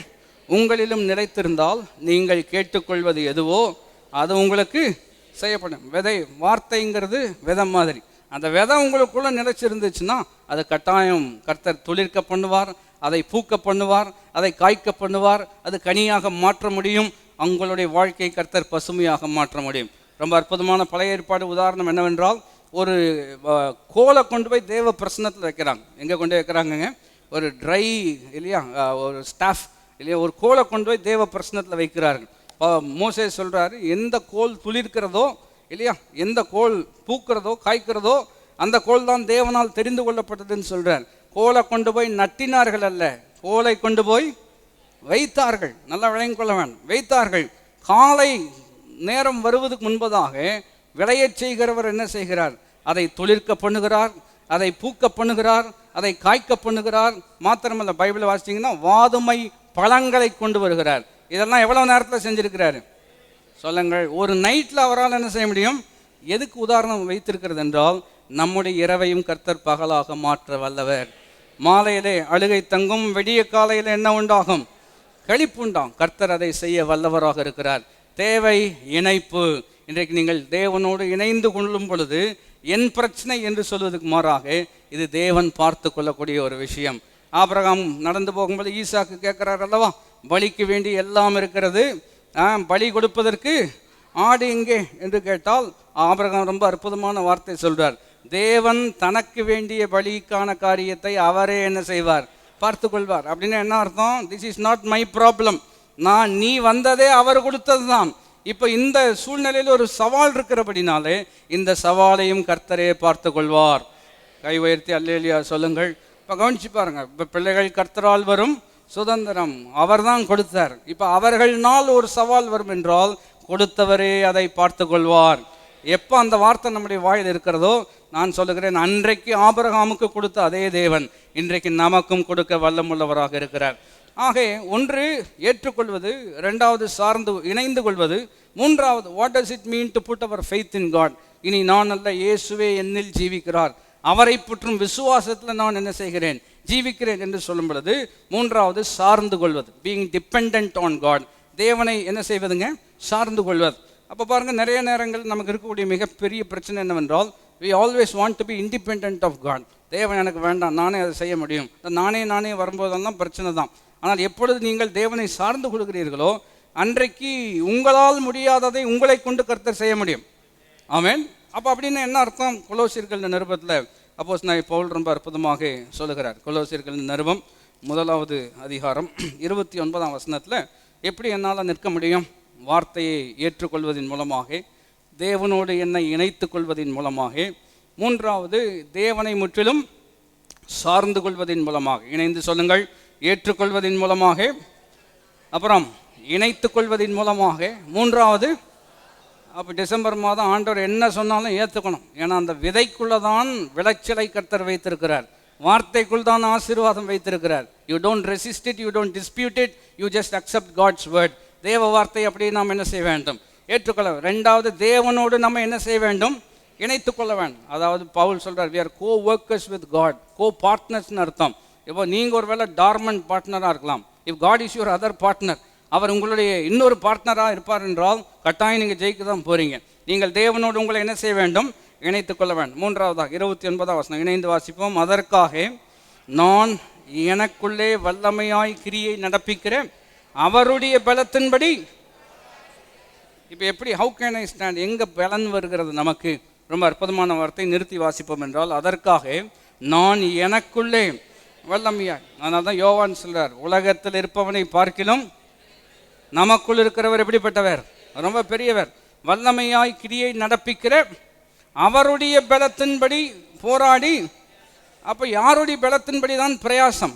உங்களிலும் நிலைத்திருந்தால் நீங்கள் கேட்டுக்கொள்வது எதுவோ அது உங்களுக்கு செய்யப்படும். விதை, வார்த்தைங்கிறது விதை மாதிரி. அந்த விதை உங்களுக்குள்ள நிலைச்சிருந்துச்சுன்னா அது கட்டாயம் கர்த்தர் துளிர்க்க பண்ணுவார், அதை பூக்க பண்ணுவார், அதை காய்க்க பண்ணுவார், அது கனியாக மாற்ற முடியும். உங்களுடைய வாழ்க்கை கர்த்தர் பசுமையாக மாற்ற முடியும். ரொம்ப அற்புதமான பழைய ஏற்பாடு உதாரணம் என்னவென்றால், ஒரு கோலை கொண்டு போய் தேவ பிரசன்னத்தில் வைக்கிறாங்க. எங்கே கொண்டு போய் வைக்கிறாங்கங்க, ஒரு ட்ரை இல்லையா, ஒரு ஸ்டாஃப் இல்லையா, ஒரு கோலை கொண்டு போய் தேவ பிரசன்னத்தில் வைக்கிறார்கள். மோசே சொல்கிறாரு, எந்த கோல் துளிர்க்கிறதோ இல்லையா, எந்த கோல் பூக்கிறதோ காய்க்கிறதோ அந்த கோல் தான் தேவனால் தெரிந்து கொள்ளப்பட்டதுன்னு சொல்கிறார். கோலை கொண்டு போய் நட்டினார்கள் அல்ல, கோலை கொண்டு போய் வைத்தார்கள். நல்லா விளங்கி கொள்ள வேண்டும், வைத்தார்கள். காலை நேரம் வருவதற்கு முன்பதாக விளையச் செய்கிறவர் என்ன செய்கிறார், அதை துளிர்க்க பண்ணுகிறார், அதை பூக்க பண்ணுகிறார், அதை காய்க்க பண்ணுகிறார். மாத்திரமல்ல, பைபிளை வாசிச்சிங்கன்னா வாதுமை பழங்களை கொண்டு வருகிறார். இதெல்லாம் எவ்வளோ நேரத்தில் செஞ்சுருக்கிறாரு சொல்லுங்கள். ஒரு நைட்டில் அவரால் என்ன செய்ய முடியும். எதுக்கு உதாரணம் வைத்திருக்கிறது என்றால், நம்முடைய இரவையும் கர்த்தர் பகலாக மாற்ற வல்லவர். மாலையிலே அழுகை தங்கும், விடிய காலையில் என்ன உண்டாகும், களிப்புண்டாம். கர்த்தர் அதை செய்ய வல்லவராக இருக்கிறார். தேவை இணைப்பு. இன்றைக்கு நீங்கள் தேவனோடு இணைந்து கொள்ளும் பொழுது என் பிரச்சனை என்று சொல்வதற்கு மாறாக இது தேவன் பார்த்து கொள்ளக்கூடிய ஒரு விஷயம். ஆபிரகாம் நடந்து போகும்போது ஈசாக்கு கேட்குறார் அல்லவா, பலிக்கு வேண்டி எல்லாம் இருக்கிறது, பலி கொடுப்பதற்கு ஆடு எங்கே என்று கேட்டால் ஆபிரகாம் ரொம்ப அற்புதமான வார்த்தை சொல்றார். தேவன் தனக்கு வேண்டிய பலிக்கான காரியத்தை அவரே என்ன செய்வார், பார்த்து கொள்வார். அப்படின்னு என்ன அர்த்தம், this is not my problem. நீ வந்ததே அவர் கொடுத்தது தான். இப்போ இந்த சூழ்நிலையில் ஒரு சவால் இருக்கிறபடினாலே இந்த சவாலையும் கர்த்தரே பார்த்து கொள்வார். கை உயர்த்தி அல்லேலியா சொல்லுங்கள். இப்போ கவனிச்சு பாருங்க, இப்போ பிள்ளைகள் கர்த்தரால் வரும் சுதந்திரம் அவர் தான் கொடுத்தார். இப்போ அவர்கள்னால் ஒரு சவால் வரும் என்றால் கொடுத்தவரே அதை பார்த்து கொள்வார். எப்போ அந்த வார்த்தை நம்முடைய வாயில் இருக்கிறதோ, நான் சொல்லுகிறேன், அன்றைக்கு ஆபிரகாமுக்கு கொடுத்த அதே தேவன் இன்றைக்கு நமக்கும் கொடுக்க வல்லமுள்ளவராக இருக்கிறார். ஆகவே ஒன்று ஏற்றுக்கொள்வது, இரண்டாவது சார்ந்து இணைந்து கொள்வது, மூன்றாவது what does it mean to put our faith in God. இனி நான் அல்ல, இயேசுவே என்னில் ஜீவிக்கிறார், அவரை புற்றும் விசுவாசத்தில் நான் என்ன செய்கிறேன், ஜீவிக்கிறேன் என்று சொல்லும் பொழுது மூன்றாவது சார்ந்து கொள்வது, பீயிங் டிபெண்ட் ஆன் காட். தேவனை என்ன செய்வதுங்க, சார்ந்து கொள்வது. அப்போ பாருங்கள், நிறைய நேரங்கள் நமக்கு இருக்கக்கூடிய மிகப்பெரிய பிரச்சனை என்னவென்றால், we always want to be independent of God. தேவன் எனக்கு வேண்டாம், நானே அதை செய்ய முடியும், நானே வரும்போதெல்லாம் பிரச்சனை தான். ஆனால் எப்பொழுது நீங்கள் தேவனை சார்ந்து கொள்கிறீர்களோ அன்றைக்கு உங்களால் முடியாததை உங்களை கொண்டு கர்த்தர் செய்ய முடியும். ஆமென். அப்போ அப்படின்னு என்ன அர்த்தம்? கொலோசியர்கள் நிருபத்தில் அப்போஸ்தலனாகிய பவுல் ரொம்ப அற்புதமாக சொல்லுகிறார். கொலோசியர்கள் நிருபம் 1வது அதிகாரம் 29ஆம் வசனத்தில், எப்படி என்னால் நிற்க முடியும்? வார்த்தையை ஏற்றுக்கொள்வதன் மூலமாக, தேவனோடு என்னை இணைத்து கொள்வதன் மூலமாக, மூன்றாவது தேவனை முற்றிலும் சார்ந்து கொள்வதன் மூலமாக. இணைந்து சொல்லுங்கள், ஏற்றுக்கொள்வதன் மூலமாக, அப்புறம் இணைத்து கொள்வதன் மூலமாக, மூன்றாவது. அப்போ டிசம்பர் மாதம் ஆண்டவர் என்ன சொன்னாலும் ஏற்றுக்கணும். ஏன்னா அந்த விதைக்குள்ளே தான் விளைச்சலை கர்த்தர் வைத்திருக்கிறார், வார்த்தைக்குள் தான் ஆசீர்வாதம் வைத்திருக்கிறார். You don't resist it, you don't dispute it, you just accept God's word. தேவ வார்த்தை அப்படி நாம் என்ன செய்ய வேண்டும், ஏற்றுக்கொள்ள. ரெண்டாவது, தேவனோடு நம்ம என்ன செய்ய வேண்டும், இணைத்து கொள்ள வேண்டும். அதாவது பவுல் சொல்கிறார், we are co-workers with God, co-partnersனு அர்த்தம். இப்போ நீங்கள் ஒரு வேளை டார்மண்ட் பார்ட்னராக இருக்கலாம். If God is your other partner, அவர் உங்களுடைய இன்னொரு பார்ட்னராக இருப்பார் என்றால் கட்டாயம் நீங்கள் ஜெயிக்க தான் போகிறீங்க. நீங்கள் தேவனோடு உங்களை என்ன செய்ய வேண்டும், இணைத்து கொள்ள வேண்டும். மூன்றாவதாக 29ஆம் வசனம் இணைந்து வாசிப்போம். அதற்காக நான் எனக்குள்ளே வல்லமையாய் கிரியை நடப்பிக்கிறேன், அவருடைய பலத்தின்படி. இப்போ எப்படி, ஹவு கேன் ஐ ஸ்டாண்ட், எங்கே பலன் வருகிறது நமக்கு? ரொம்ப அற்புதமான வார்த்தை, நிறுத்தி வாசிப்போம் என்றால், அதற்காக நான் எனக்குள்ளே வல்லமையாய். அதனால தான் யோவான் சொல்றார், உலகத்தில் இருப்பவனை பார்க்கிலும் நமக்குள் இருக்கிறவர் எப்படிப்பட்டவர், ரொம்ப பெரியவர். வல்லமையாய் கிரியை நடப்பிக்கிற அவருடைய பலத்தின்படி போராடி. அப்போ யாருடைய பலத்தின்படி தான் பிரயாசம்?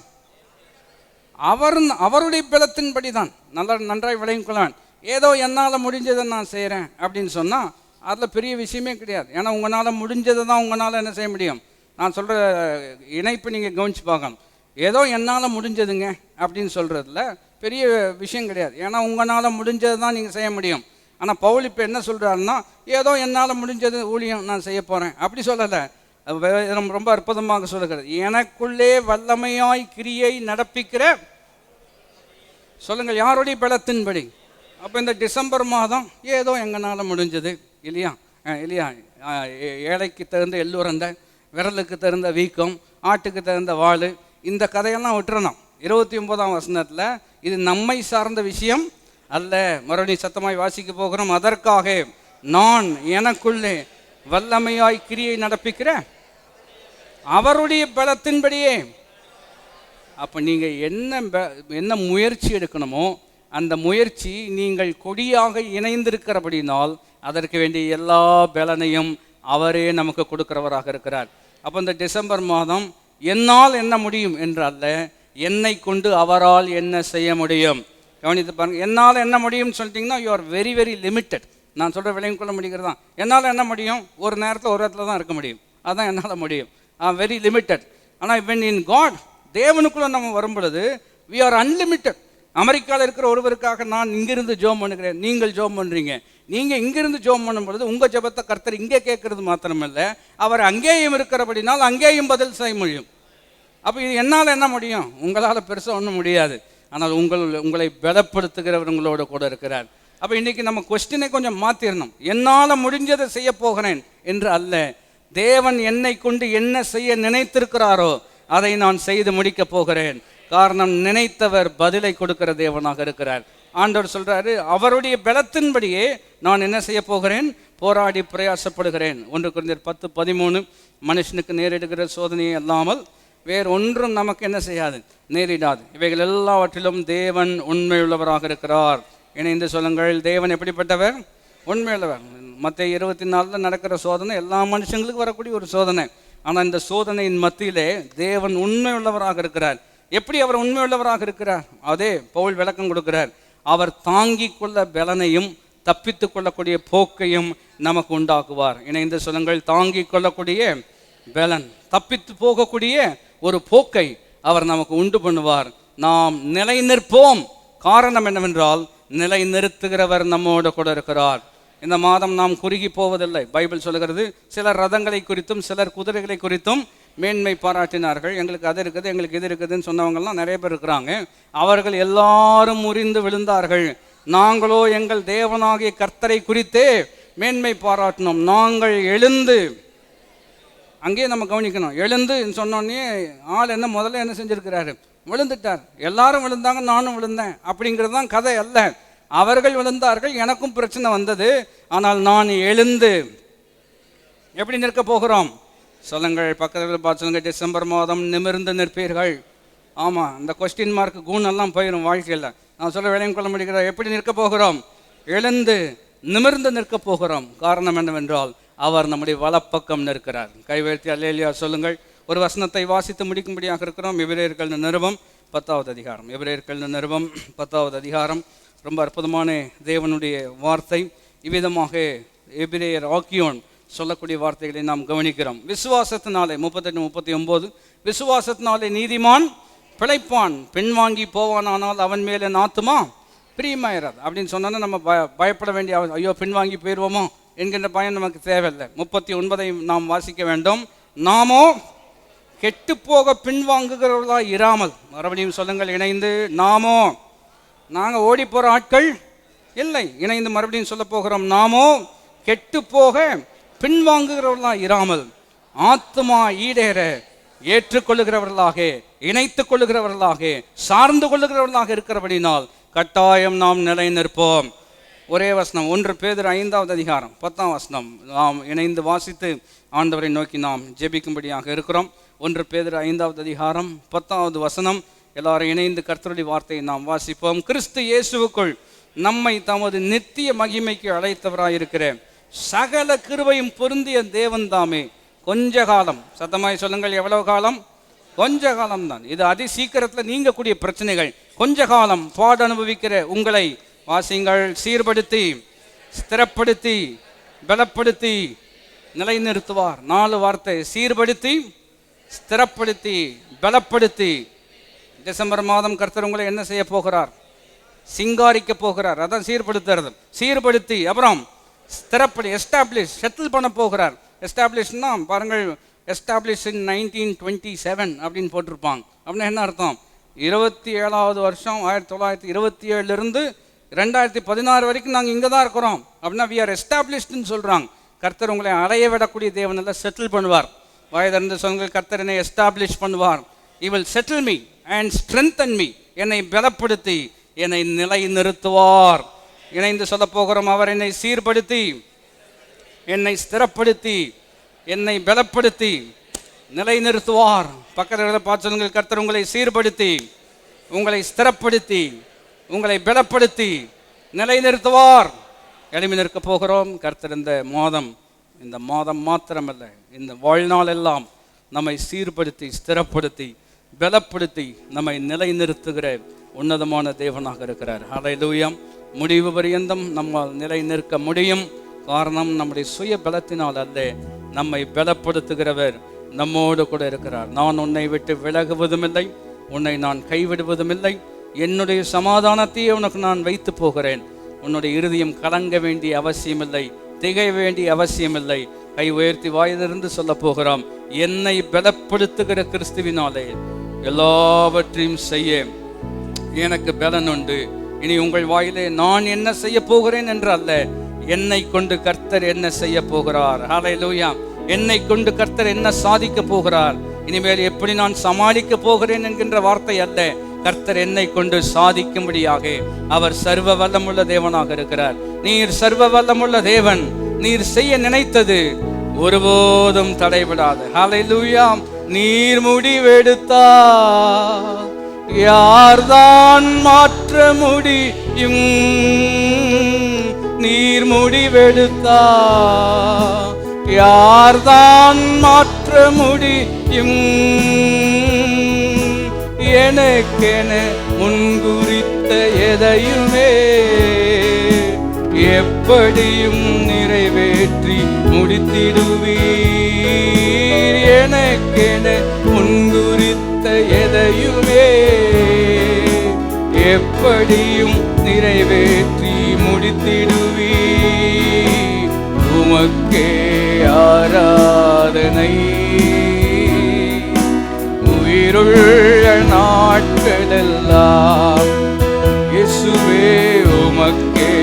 அவருடைய பலத்தின்படி தான். நன்றாய் விளையும் கொள்ளான். ஏதோ என்னால் முடிஞ்சதை நான் செய்கிறேன் அப்படின்னு சொன்னால் அதில் பெரிய விஷயமே கிடையாது. ஏன்னா உங்களால் முடிஞ்சதை தான் உங்களால் என்ன செய்ய முடியும். நான் சொல்கிற இணைப்பு நீங்கள் கவனித்து பார்க்கணும். ஏதோ என்னால் முடிஞ்சதுங்க அப்படின்னு சொல்கிறதுல பெரிய விஷயம் கிடையாது. ஏன்னா உங்களால் முடிஞ்சது தான் நீங்கள் செய்ய முடியும். ஆனால் பவுல் இப்போ என்ன சொல்கிறாருன்னா, ஏதோ என்னால் முடிஞ்சது ஊழியம் நான் செய்ய போகிறேன் அப்படி சொல்லலை. ரொம்ப அற்புதமாக சொல்லுகிறது, எனக்குள்ளே வல்லமையாய் கிரியை நடப்பிக்கிற. சொல்லுங்கள், யாருடைய பலத்தின்படி. அப்போ இந்த டிசம்பர் மாதம் ஏதோ எங்களால் முடிஞ்சது இல்லையா, ஏழைக்கு தகுந்த எள்ளுரண்டை, விரலுக்கு தகுந்த வீக்கம், ஆட்டுக்கு தகுந்த வாள், இந்த கதையெல்லாம் விட்டுறணும். 29ஆம் வசனத்தில் இது நம்மை சார்ந்த விஷயம் அல்ல. மறுபடியும் சத்தமாய் வாசிக்க போகிறோம். அதற்காக நான் எனக்குள்ளே வல்லமையாய் கிரியை நடப்பிக்கிற அவருடைய பலத்தின்படியே. அப்போ நீங்கள் என்ன முயற்சி எடுக்கணுமோ அந்த முயற்சி நீங்கள் கொடியாக இணைந்திருக்கிறபடினால் அதற்கு வேண்டிய எல்லா பலனையும் அவரே நமக்கு கொடுக்கிறவராக இருக்கிறார். அப்போ இந்த டிசம்பர் மாதம் என்னால் என்ன முடியும் என்றல்ல, என்னை கொண்டு அவரால் என்ன செய்ய முடியும். கவனித்து பாருங்கள், என்னால் என்ன முடியும்னு சொல்லிட்டிங்கன்னா you are very very limited. நான் சொல்கிற விளையும் கொள்ள முடிகிறது தான். என்னால் என்ன முடியும், ஒரு நேரத்தில் ஒரு இடத்துல தான் இருக்க முடியும், அதுதான் என்னால் முடியும். Very limited. ஆனால் when in God, தேவனுக்குள்ளே நம்ம வரும் பொழுது we are unlimited. அமெரிக்காவில் இருக்கிற ஒருவருக்காக நான் இங்கிருந்து ஜோம் பண்ணுகிறேன், நீங்கள் ஜோம் பண்ணுறீங்க. நீங்கள் இங்கிருந்து ஜோம் பண்ணும் பொழுது உங்கள் ஜெபத்தை கர்த்தர் இங்கே கேட்கறது மாத்திரமல்ல, அவர் அங்கேயும் இருக்கிறபடினால் அங்கேயும் பதில் செய்ய முடியும். அப்போ இது என்னால் என்ன முடியும், உங்களால் பெருசாக ஒன்றும் முடியாது. ஆனால் உங்களை பலப்படுத்துகிறவர் உங்களோட கூட இருக்கிறார். அப்போ இன்றைக்கி நம்ம கொஸ்டினை கொஞ்சம் மாற்றிடணும். என்னால் முடிஞ்சதை செய்ய போகிறேன் என்று அல்ல, தேவன் என்னை கொண்டு என்ன செய்ய நினைத்திருக்கிறாரோ அதை நான் செய்து முடிக்கப் போகிறேன். காரணம், நினைத்தவர் பதிலை கொடுக்கிற தேவனாக இருக்கிறார். ஆண்டவர் சொல்கிறாரு, அவருடைய பலத்தின்படியே நான் என்ன செய்ய போகிறேன், போராடி பிரயாசப்படுகிறேன். 1 கொரிந்தியர் 10:13, மனுஷனுக்கு நேரிடுகிற சோதனையை அல்லாமல் வேறு ஒன்றும் நமக்கு என்ன செய்யாது, நேரிடாது. இவைகள் எல்லாவற்றிலும் தேவன் உண்மையுள்ளவராக இருக்கிறார். இணைந்து சொல்லுங்கள், தேவன் எப்படிப்பட்டவர், உண்மையுள்ளவர். மத்திய 24 நடக்கிற சோதனை எல்லா மனுஷங்களுக்கும் வரக்கூடிய ஒரு சோதனை. ஆனால் இந்த சோதனையின் மத்தியிலே தேவன் உண்மையுள்ளவராக இருக்கிறார். எப்படி அவர் உண்மையுள்ளவராக இருக்கிறார்? அதே பவுல் விளக்கம் கொடுக்கிறார். அவர் தாங்கிக் கொள்ள பலனையும் தப்பித்து கொள்ளக்கூடிய போக்கையும் நமக்கு உண்டாக்குவார். இணைந்து சொல்லுங்கள், தாங்கிக் கொள்ளக்கூடிய பலன், தப்பித்து போகக்கூடிய ஒரு போக்கை அவர் நமக்கு உண்டு பண்ணுவார். நாம் நிலை நிற்போம். காரணம் என்னவென்றால், நிலை நிறுத்துகிறவர் நம்மோடு கூட இருக்கிறார். இந்த மாதம் நாம் குறுகி போவதில்லை. பைபிள் சொல்லுகிறது, சிலர் ரதங்களை குறித்தும் சிலர் குதிரைகளை குறித்தும் மேன்மை பாராட்டினார்கள். எங்களுக்கு அது இருக்குது, எங்களுக்கு இது இருக்குதுன்னு சொன்னவங்கலாம் நிறைய பேர் இருக்கிறாங்க. அவர்கள் எல்லாரும் முறிந்து விழுந்தார்கள். நாங்களோ எங்கள் தேவனாகிய கர்த்தரை குறித்தே மேன்மை பாராட்டினோம். நாங்கள் எழுந்து, அங்கேயே நம்ம கவனிக்கணும், எழுந்து சொன்னோன்னே ஆள் என்ன முதல்ல என்ன செஞ்சிருக்கிறாரு? விழுந்துட்டார். எல்லாரும் விழுந்தாங்க, நானும் விழுந்தேன் அப்படிங்கிறது தான் கதை அல்ல. அவர்கள் விழுந்தார்கள், எனக்கும் பிரச்சனை வந்தது. ஆனால் நான் எழுந்து எப்படி நிற்க போகிறோம்? சொல்லுங்கள், பக்கத்தில் பார்த்து சொல்லுங்கள், டிசம்பர் மாதம் நிமிர்ந்து நிற்பீர்கள். ஆமாம், இந்த கொஸ்டின் மார்க் கூணெல்லாம் போயிடும் வாழ்க்கையில். நான் சொல்ல விளையம் கொள்ள முடிகிறேன். எப்படி நிற்க போகிறோம்? எழுந்து நிமிர்ந்து நிற்க போகிறோம். காரணம் என்னவென்றால், அவர் நம்முடைய வலப்பக்கம் நிற்கிறார். கைவேர்த்தி அல்லேலியா சொல்லுங்கள். ஒரு வசனத்தை வாசித்து முடிக்கும்படியாக இருக்கிறோம். எபிரேயர்கள் நிருபம் 10வது அதிகாரம். எபிரேயர்கள் நிருபம் 10வது அதிகாரம் ரொம்ப அற்புதமான தேவனுடைய வார்த்தை. இவ்விதமாக எபிரேயர் ஆக்கியோன் சொல்லக்கூடிய வார்த்தைகளை நாம் கவனிக்கிறோம். விசுவாசத்தினாலே 38-39, விசுவாசத்தினாலே நீதிமான் பிழைப்பான், பின்வாங்கி போவானானால் அவன் மேலே ஆத்துமா பிரியமாயிராது அப்படின்னு சொன்னா நம்ம பயப்பட வேண்டிய, ஐயோ பின்வாங்கி போயிடுவோமோ என்கின்ற பயம் நமக்கு தேவையில்லை. 39 நாம் வாசிக்க வேண்டும். நாமோ கெட்டு போக பின்வாங்குகிறவர்களா இராமல், மறுபடியும் சொல்லுங்கள் இணைந்து, நாமோ, நாங்கள் ஓடி போகிற ஆட்கள் இல்லை, இணைந்து மறுபடியும் சொல்ல போகிறோம். நாமோ கெட்டு போக பின்வாங்குகிறவர்களா இராமல் ஆத்துமா ஈடேற ஏற்றுக்கொள்ளுகிறவர்களாக, இணைத்துக் கொள்ளுகிறவர்களாக, சார்ந்து கொள்ளுகிறவர்களாக இருக்கிறபடினால் கட்டாயம் நாம் நிலை நிற்போம். ஒரே வசனம், 1 பேதுரு 5வது அதிகாரம் 10ஆம் வசனம் நாம் இணைந்து வாசித்து ஆண்டவரை நோக்கி நாம் ஜெபிக்கும்படியாக இருக்கிறோம். 1 பேதுரு 5வது அதிகாரம் 10வது வசனம். எல்லாரும் இணைந்து கர்த்தருடைய வார்த்தையை நாம் வாசிப்போம். கிறிஸ்து இயேசுவுக்குள் நம்மை தமது நித்திய மகிமைக்கு அழைத்தவராயிருக்கிற சகல கிருபையும் பொருந்திய தேவன் தாமே கொஞ்ச காலம், சத்தமாய் சொல்லுங்கள், எவ்வளவு காலம்? கொஞ்ச காலம் தான். இது அதி சீக்கிரத்தில் நீங்கக்கூடிய பிரச்சனைகள். கொஞ்ச காலம் பாடு அனுபவிக்கிற உங்களை வாசிங்கள், சீர்படுத்தி, ஸ்திரப்படுத்தி, பலப்படுத்தி, நிலைநிறுத்துவார். 4 வார்த்தை: சீர்படுத்தி, ஸ்திரப்படுத்தி, பலப்படுத்தி. டிசம்பர் மாதம் கர்த்தர் உங்களை என்ன செய்ய போகிறார்? சிங்காரிக்க போகிறார். அதான் சீர்படுத்துறது. சீர்படுத்தி, அப்புறம் ஸ்திரப்படி, எஸ்டாப்ளிஷ், செட்டில் பண்ண போகிறார். எஸ்டாப்ளிஷ்னா பாருங்கள், எஸ்டாப்ளிஷ் இன் 1927 அப்படின்னு போட்டிருப்பாங்க. அப்படின்னா என்ன அர்த்தம்? 27வது வருஷம் 1927 2016 வரைக்கும் நாங்கள் இங்கே தான் இருக்கிறோம் அப்படின்னா we are established சொல்கிறாங்க. கர்த்தர் உங்களை அடைய விடக்கூடிய தேவன் எல்லாம் செட்டில் பண்ணுவார். வயதிலிருந்து சொல்லுங்கள், கர்த்தர் என்னை எஸ்டாப்ளிஷ் பண்ணுவார். He will settle me and strengthen me. என்னை பலப்படுத்தி என்னை நிலை நிறுத்துவார். இணைந்து சொல்ல போகிறோம், அவர் என்னை சீர்படுத்தி, என்னை ஸ்திரப்படுத்தி, என்னை பலப்படுத்தி நிலை நிறுத்துவார். பக்கத்தில் பார்த்து சொல்லுங்கள், கர்த்தர் உங்களை சீர்படுத்தி, உங்களை ஸ்திரப்படுத்தி, உங்களை பலப்படுத்தி நிலை நிறுத்துவார். எழுப்பி நிற்க போகிறோம். கர்த்தர் இந்த மாதம் மாத்திரமல்ல, இந்த வாழ்நாள் எல்லாம் நம்மை சீர்படுத்தி, ஸ்திரப்படுத்தி, பலப்படுத்தி நம்மை நிலை நிறுத்துகிற உன்னதமான தேவனாக இருக்கிறார். ஹல்லேலூயா. முடிவு பரியந்தம் நம்மால் நிலை நிற்க முடியும். காரணம், நம்முடைய சுய பலத்தினால் அல்ல, நம்மை பலப்படுத்துகிறவர் நம்மோடு கூட இருக்கிறார். நான் உன்னை விட்டு விலகுவதும் இல்லை, உன்னை நான் கைவிடுவதும் இல்லை, என்னுடைய சமாதானத்தையே உனக்கு நான் வைத்து போகிறேன். உன்னுடைய இருதயம் கலங்க வேண்டிய அவசியமில்லை, திகை வேண்டிய அவசியமில்லை. கை உயர்த்தி வாயிலிருந்து சொல்ல போகிறோம், என்னை பலப்படுத்துகிற கிறிஸ்துவினாலே எல்லாவற்றையும் செய்ய எனக்கு பலன் உண்டு. இனி உங்கள் வாயிலே நான் என்ன செய்ய போகிறேன் என்று அல்ல, என்னை கொண்டு கர்த்தர் என்ன செய்ய போகிறார். ஹல்லேலூயா. என்னை கொண்டு கர்த்தர் என்ன சாதிக்க போகிறார், இனிமேல் எப்படி நான் சமாளிக்க போகிறேன் என்கின்ற வார்த்தை அல்ல. கர்த்தர் என்னை கொண்டு சாதிக்கும்படியாக அவர் சர்வ வல்லமுள்ள தேவனாக இருக்கிறார். நீர் சர்வ வல்லமுள்ள தேவன். நீர் செய்ய நினைத்தது ஒருபோதும் தடைபடாது. ஹல்லேலூயா. நீர் முடிவெடுத்தார், யார்தான் மாற்ற முடியும்? நீர் முடிவெடுத்தார், யார்தான் மாற்ற முடியும். எனக்கென முன்குறித்த எதையுமே எப்படியும் நிறைவேற்றி முடித்திடுவீர். எனக்கென முன்குறித்த எதையுமே எப்படியும் நிறைவேற்றி முடித்திடுவீர். உமக்கே ஆராதனை உயிருள்ள நாட்களெல்லாம். இயேசுவே உமக்கே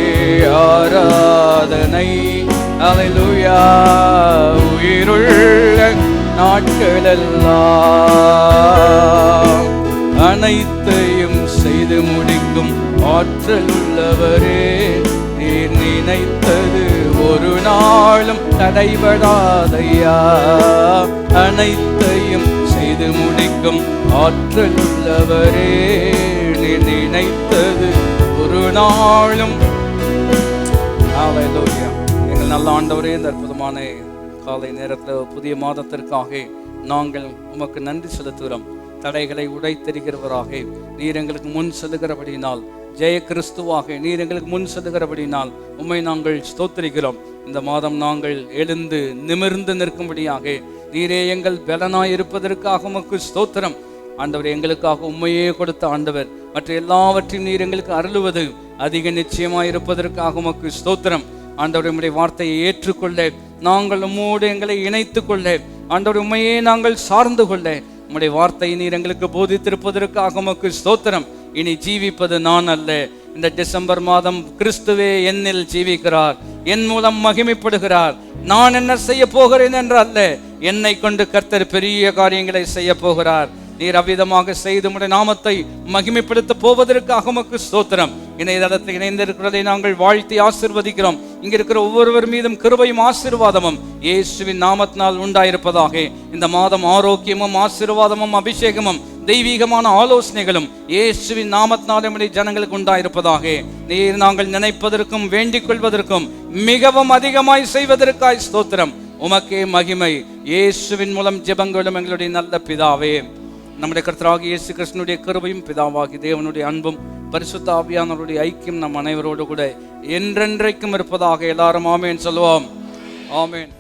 ஆராதனை. அல்லேலூயா. உயிருள்ள நாட்களெல்லாம் அனைத்தையும் செய்து முடிக்கும் ஆற்றல் உள்ளவரே. நீர் நினைத்தது ஒரு நாளும் தடைபடாதையா. அனைத்தையும் செய்து முடிக்கும் ஆற்றல் உள்ளவரே. நீர் நினைத்தது ஒரு நாளும். அல்லேலூயா. எங்கள் நல்ல ஆண்டவரே, இந்த அற்புதமான காலை நேரத்தில் புதிய மாதத்திற்காக நாங்கள் உமக்கு நன்றி செலுத்துகிறோம். தடைகளை உடைத்தெறிகிறவராக நீர் எங்களுக்கு முன் செல்லுகிறபடினால், ஜெய கிறிஸ்துவாக நீர் எங்களுக்கு முன் செல்லுகிறபடினால் உம்மை நாங்கள் ஸ்தோத்திரிக்கிறோம். இந்த மாதம் நாங்கள் எழுந்து நிமிர்ந்து நிற்கும்படியாக நீரே எங்கள் பலனாய் இருப்பதற்காக உமக்கு ஸ்தோத்திரம். ஆண்டவர், எங்களுக்காக உம்மையே கொடுத்த ஆண்டவர், மற்ற எல்லாவற்றையும் நீர் எங்களுக்கு அருளுவது அதிக நிச்சயமாய் இருப்பதற்காக உமக்கு ஸ்தோத்திரம். ஆண்டவர், உம்முடைய வார்த்தையை ஏற்றுக்கொள்ள, நாங்கள் உம்மோடு எங்களை இணைத்து கொள்ள, ஆண்டவர் உம்மையே நாங்கள் சார்ந்து கொள்ள உம்முடைய வார்த்தையை நீர் எங்களுக்கு போதித்திருப்பதற்காக உமக்கு ஸ்தோத்திரம். இனி ஜீவிப்பது நான் அல்ல, இந்த டிசம்பர் மாதம் கிறிஸ்துவே என்னில் ஜீவிக்கிறார், என் மூலம் மகிமைப்படுகிறார். நான் என்ன செய்ய போகிறேன் என்று அல்ல, என்னை கொண்டு கர்த்தர் பெரிய காரியங்களை செய்ய போகிறார். நீர் அவ்விதமாக செய்து உம்முடைய நாமத்தை மகிமைப்படுத்த போவதற்காக உமக்கு ஸ்தோத்திரம். இணையதளத்தில் இணைந்திருக்கிறதை நாங்கள் வாழ்த்தி ஆசீர்வதிக்கிறோம். இங்க இருக்கிற ஒவ்வொருவர் மீதும் கிருபையும் ஆசீர்வாதமும் இயேசுவின் நாமத்தினால் உண்டாயிருப்பதாக. இந்த மாதம் ஆரோக்கியமும் ஆசீர்வாதமும் அபிஷேகமும் தெய்வீகமான ஆலோசனைகளும் இயேசுவின் நாமத்தினால் நம்முடைய ஜனங்களுக்கு உண்டாயிருப்பதாக. நீர் நாங்கள் நினைப்பதற்கும் வேண்டிக் கொள்வதற்கும் மிகவும் அதிகமாய் செய்வதற்காய் ஸ்தோத்திரம். உமக்கே மகிமை. இயேசுவின் மூலம் ஜெபங்களும் எங்களுடைய நல்ல பிதாவே. நம்முடைய கர்த்தராகிய இயேசு கிறிஸ்துவினுடைய கிருபையும் பிதாவாகிய தேவனுடைய அன்பும் பரிசுத்த ஆவியானவருடைய ஐக்கியம் நம் அனைவரோடு கூட என்றென்றைக்கும் இருப்பதாக. எல்லாரும் ஆமேன் சொல்லுவோம். ஆமேன்.